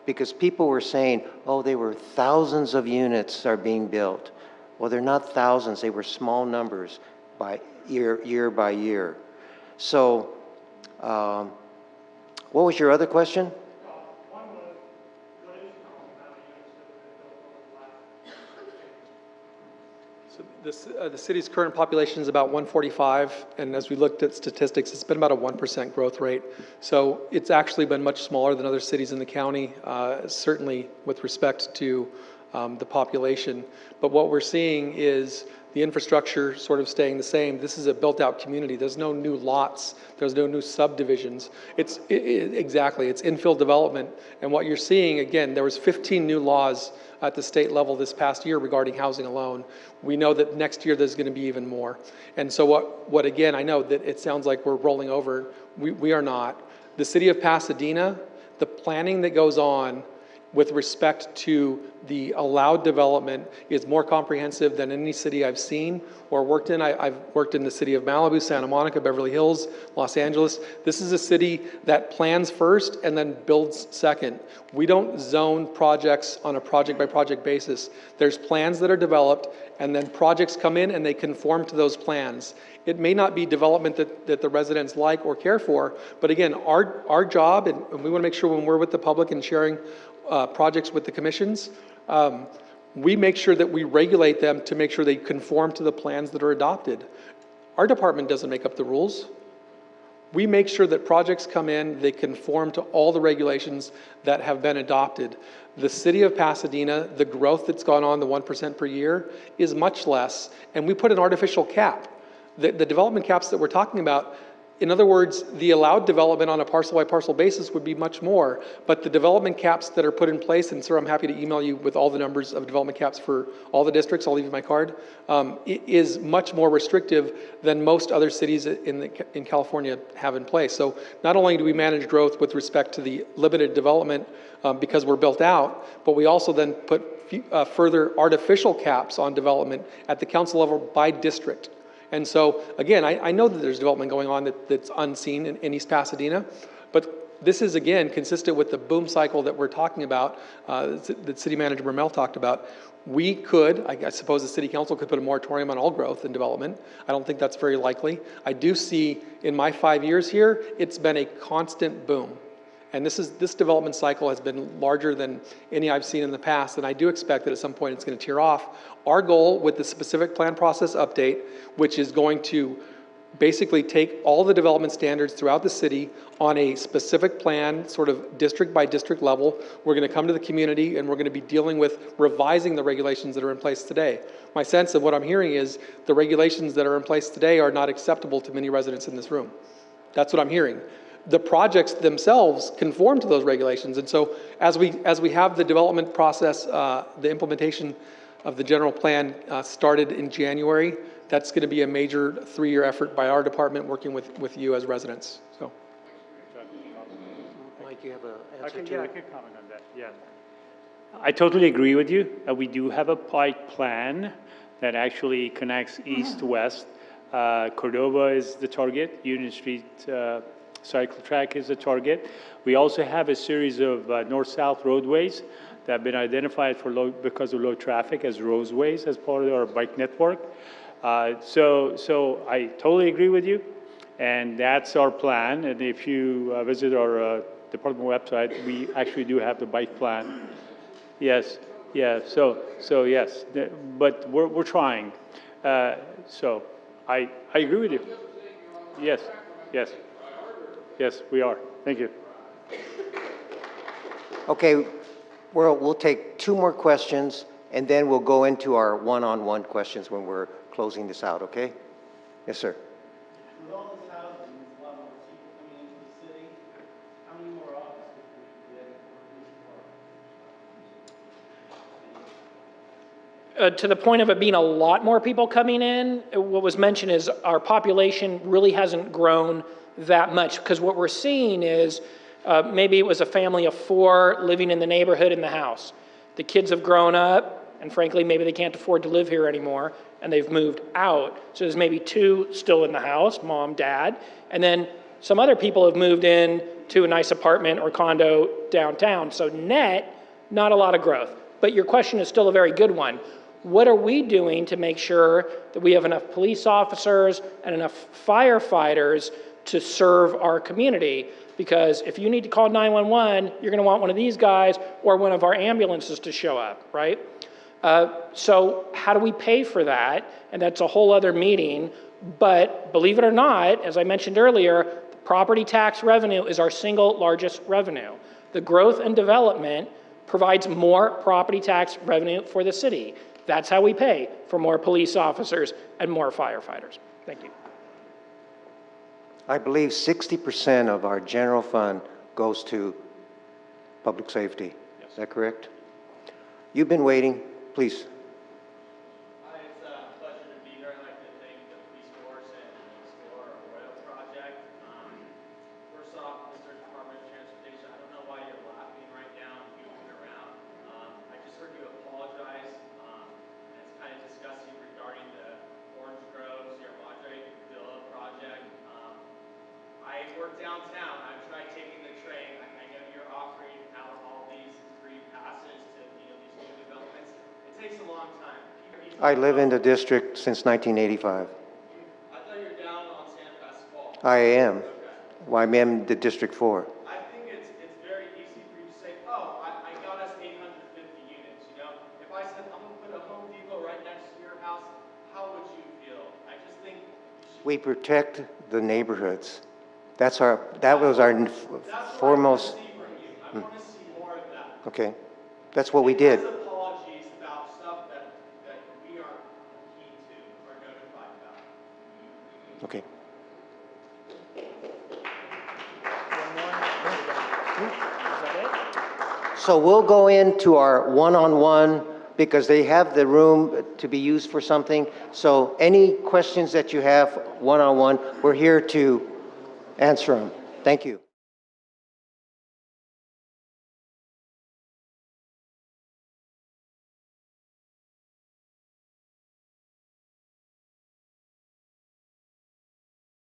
Because people were saying, oh, they were thousands of units are being built. Well, they're not thousands, they were small numbers by year by year. So, what was your other question? So the city's current population is about 145, and as we looked at statistics, it's been about a 1% growth rate. So it's actually been much smaller than other cities in the county, certainly with respect to the population. But what we're seeing is the infrastructure sort of staying the same. This is a built-out community. There's no new lots. There's no new subdivisions. Exactly, it's infill development. And what you're seeing, again, there was 15 new laws at the state level this past year regarding housing alone. We know that next year there's going to be even more. And so what again, I know that it sounds like we're rolling over. We are not. The city of Pasadena, the planning that goes on with respect to the allowed development is more comprehensive than any city I've seen or worked in. I've worked in the city of Malibu, Santa Monica, Beverly Hills, Los Angeles. This is a city that plans first and then builds second. We don't zone projects on a project-by-project basis. There's plans that are developed, and then projects come in and they conform to those plans. It may not be development that the residents like or care for, but again, our job, and we want to make sure when we're with the public and sharing projects with the commissions, we make sure that we regulate them to make sure they conform to the plans that are adopted. Our department doesn't make up the rules. We make sure that projects come in, they conform to all the regulations that have been adopted. The city of Pasadena, the growth that's gone on, the 1% per year, is much less, and we put an artificial cap. The development caps that we're talking about, in other words, the allowed development on a parcel-by-parcel basis would be much more, but the development caps that are put in place, and sir, I'm happy to email you with all the numbers of development caps for all the districts, I'll leave you my card, it is much more restrictive than most other cities in California have in place. So not only do we manage growth with respect to the limited development because we're built out, but we also then put further artificial caps on development at the council level by district. And so, again, I know that there's development going on that's unseen in East Pasadena, but this is, again, consistent with the boom cycle that we're talking about, that City Manager Bermel talked about. We could, I suppose the City Council could put a moratorium on all growth and development. I don't think that's very likely. I do see, in my 5 years here, it's been a constant boom. And this development cycle has been larger than any I've seen in the past, and I do expect that at some point it's going to tear off. Our goal with the specific plan process update, which is going to basically take all the development standards throughout the city on a specific plan, sort of district by district level. We're going to come to the community and we're going to be dealing with revising the regulations that are in place today. My sense of what I'm hearing is the regulations that are in place today are not acceptable to many residents in this room. That's what I'm hearing. the projects themselves conform to those regulations. And so as we have the development process, the implementation of the general plan started in January, that's going to be a major 3-year effort by our department working with you as residents. So. Mike, you have an answer I to can comment on that, yeah. I totally agree with you. We do have a bike plan that actually connects east to west. Cordova is the target, Union Street cycle track is the target. We also have a series of north-south roadways that have been identified because of low traffic as roadways as part of our bike network. So I totally agree with you, and that's our plan. And if you visit our department website, we actually do have the bike plan. Yes, yeah. So yes, but we're trying. So I agree with you. Yes, yes, yes. We are. Thank you. Okay, we'll take 2 more questions, and then we'll go into our one-on-one questions when we're closing this out. Okay? Yes, sir. With all this housing, there's a lot more people coming into the city. How many more offices can we get for police department? To the point of it being a lot more people coming in, what was mentioned is our population really hasn't grown that much, because what we're seeing is maybe it was a family of 4 living in the neighborhood in the house. The kids have grown up, and frankly, maybe they can't afford to live here anymore, and they've moved out. So there's maybe 2 still in the house, mom, dad, and then some other people have moved in to a nice apartment or condo downtown. So net, not a lot of growth. But your question is still a very good one. What are we doing to make sure that we have enough police officers and enough firefighters to serve our community? Because if you need to call 911, you're going to want one of these guys or one of our ambulances to show up, right? So how do we pay for that? And that's a whole other meeting. But believe it or not, as I mentioned earlier, property tax revenue is our single largest revenue. The growth and development provides more property tax revenue for the city. That's how we pay for more police officers and more firefighters. Thank you. I believe 60% of our general fund goes to public safety. Yes. Is that correct? You've been waiting. Please. Hi, it's a pleasure to be here. I'd like to thank the police force and the Explore Arroyo Project. First off, Mr. Department of Transportation, I don't know why you're laughing right now and goofing around. I just heard you apologize. It's kind of disgusting regarding the Orange Grove, Sierra Madre Villa project. I work downtown. I've tried taking the train. I know you're offering out all these free passes to these new developments. It takes a long time. I live in the district since 1985. I thought you were down on San Pasqual. I am. Okay. Well, I'm in the District 4. I think it's very easy for you to say, oh, I got us 850 units, you know? If I said, I'm going to put a Home Depot right next to your house, how would you feel? I just think We protect the neighborhoods. That was our foremost. I want to see more of that. Okay. That's what we did. Apologies about stuff that we aren't keen to or notified about. Okay. So we'll go into our one-on-one because they have the room to be used for something. So any questions that you have one-on-one, we're here to answer them. Thank you.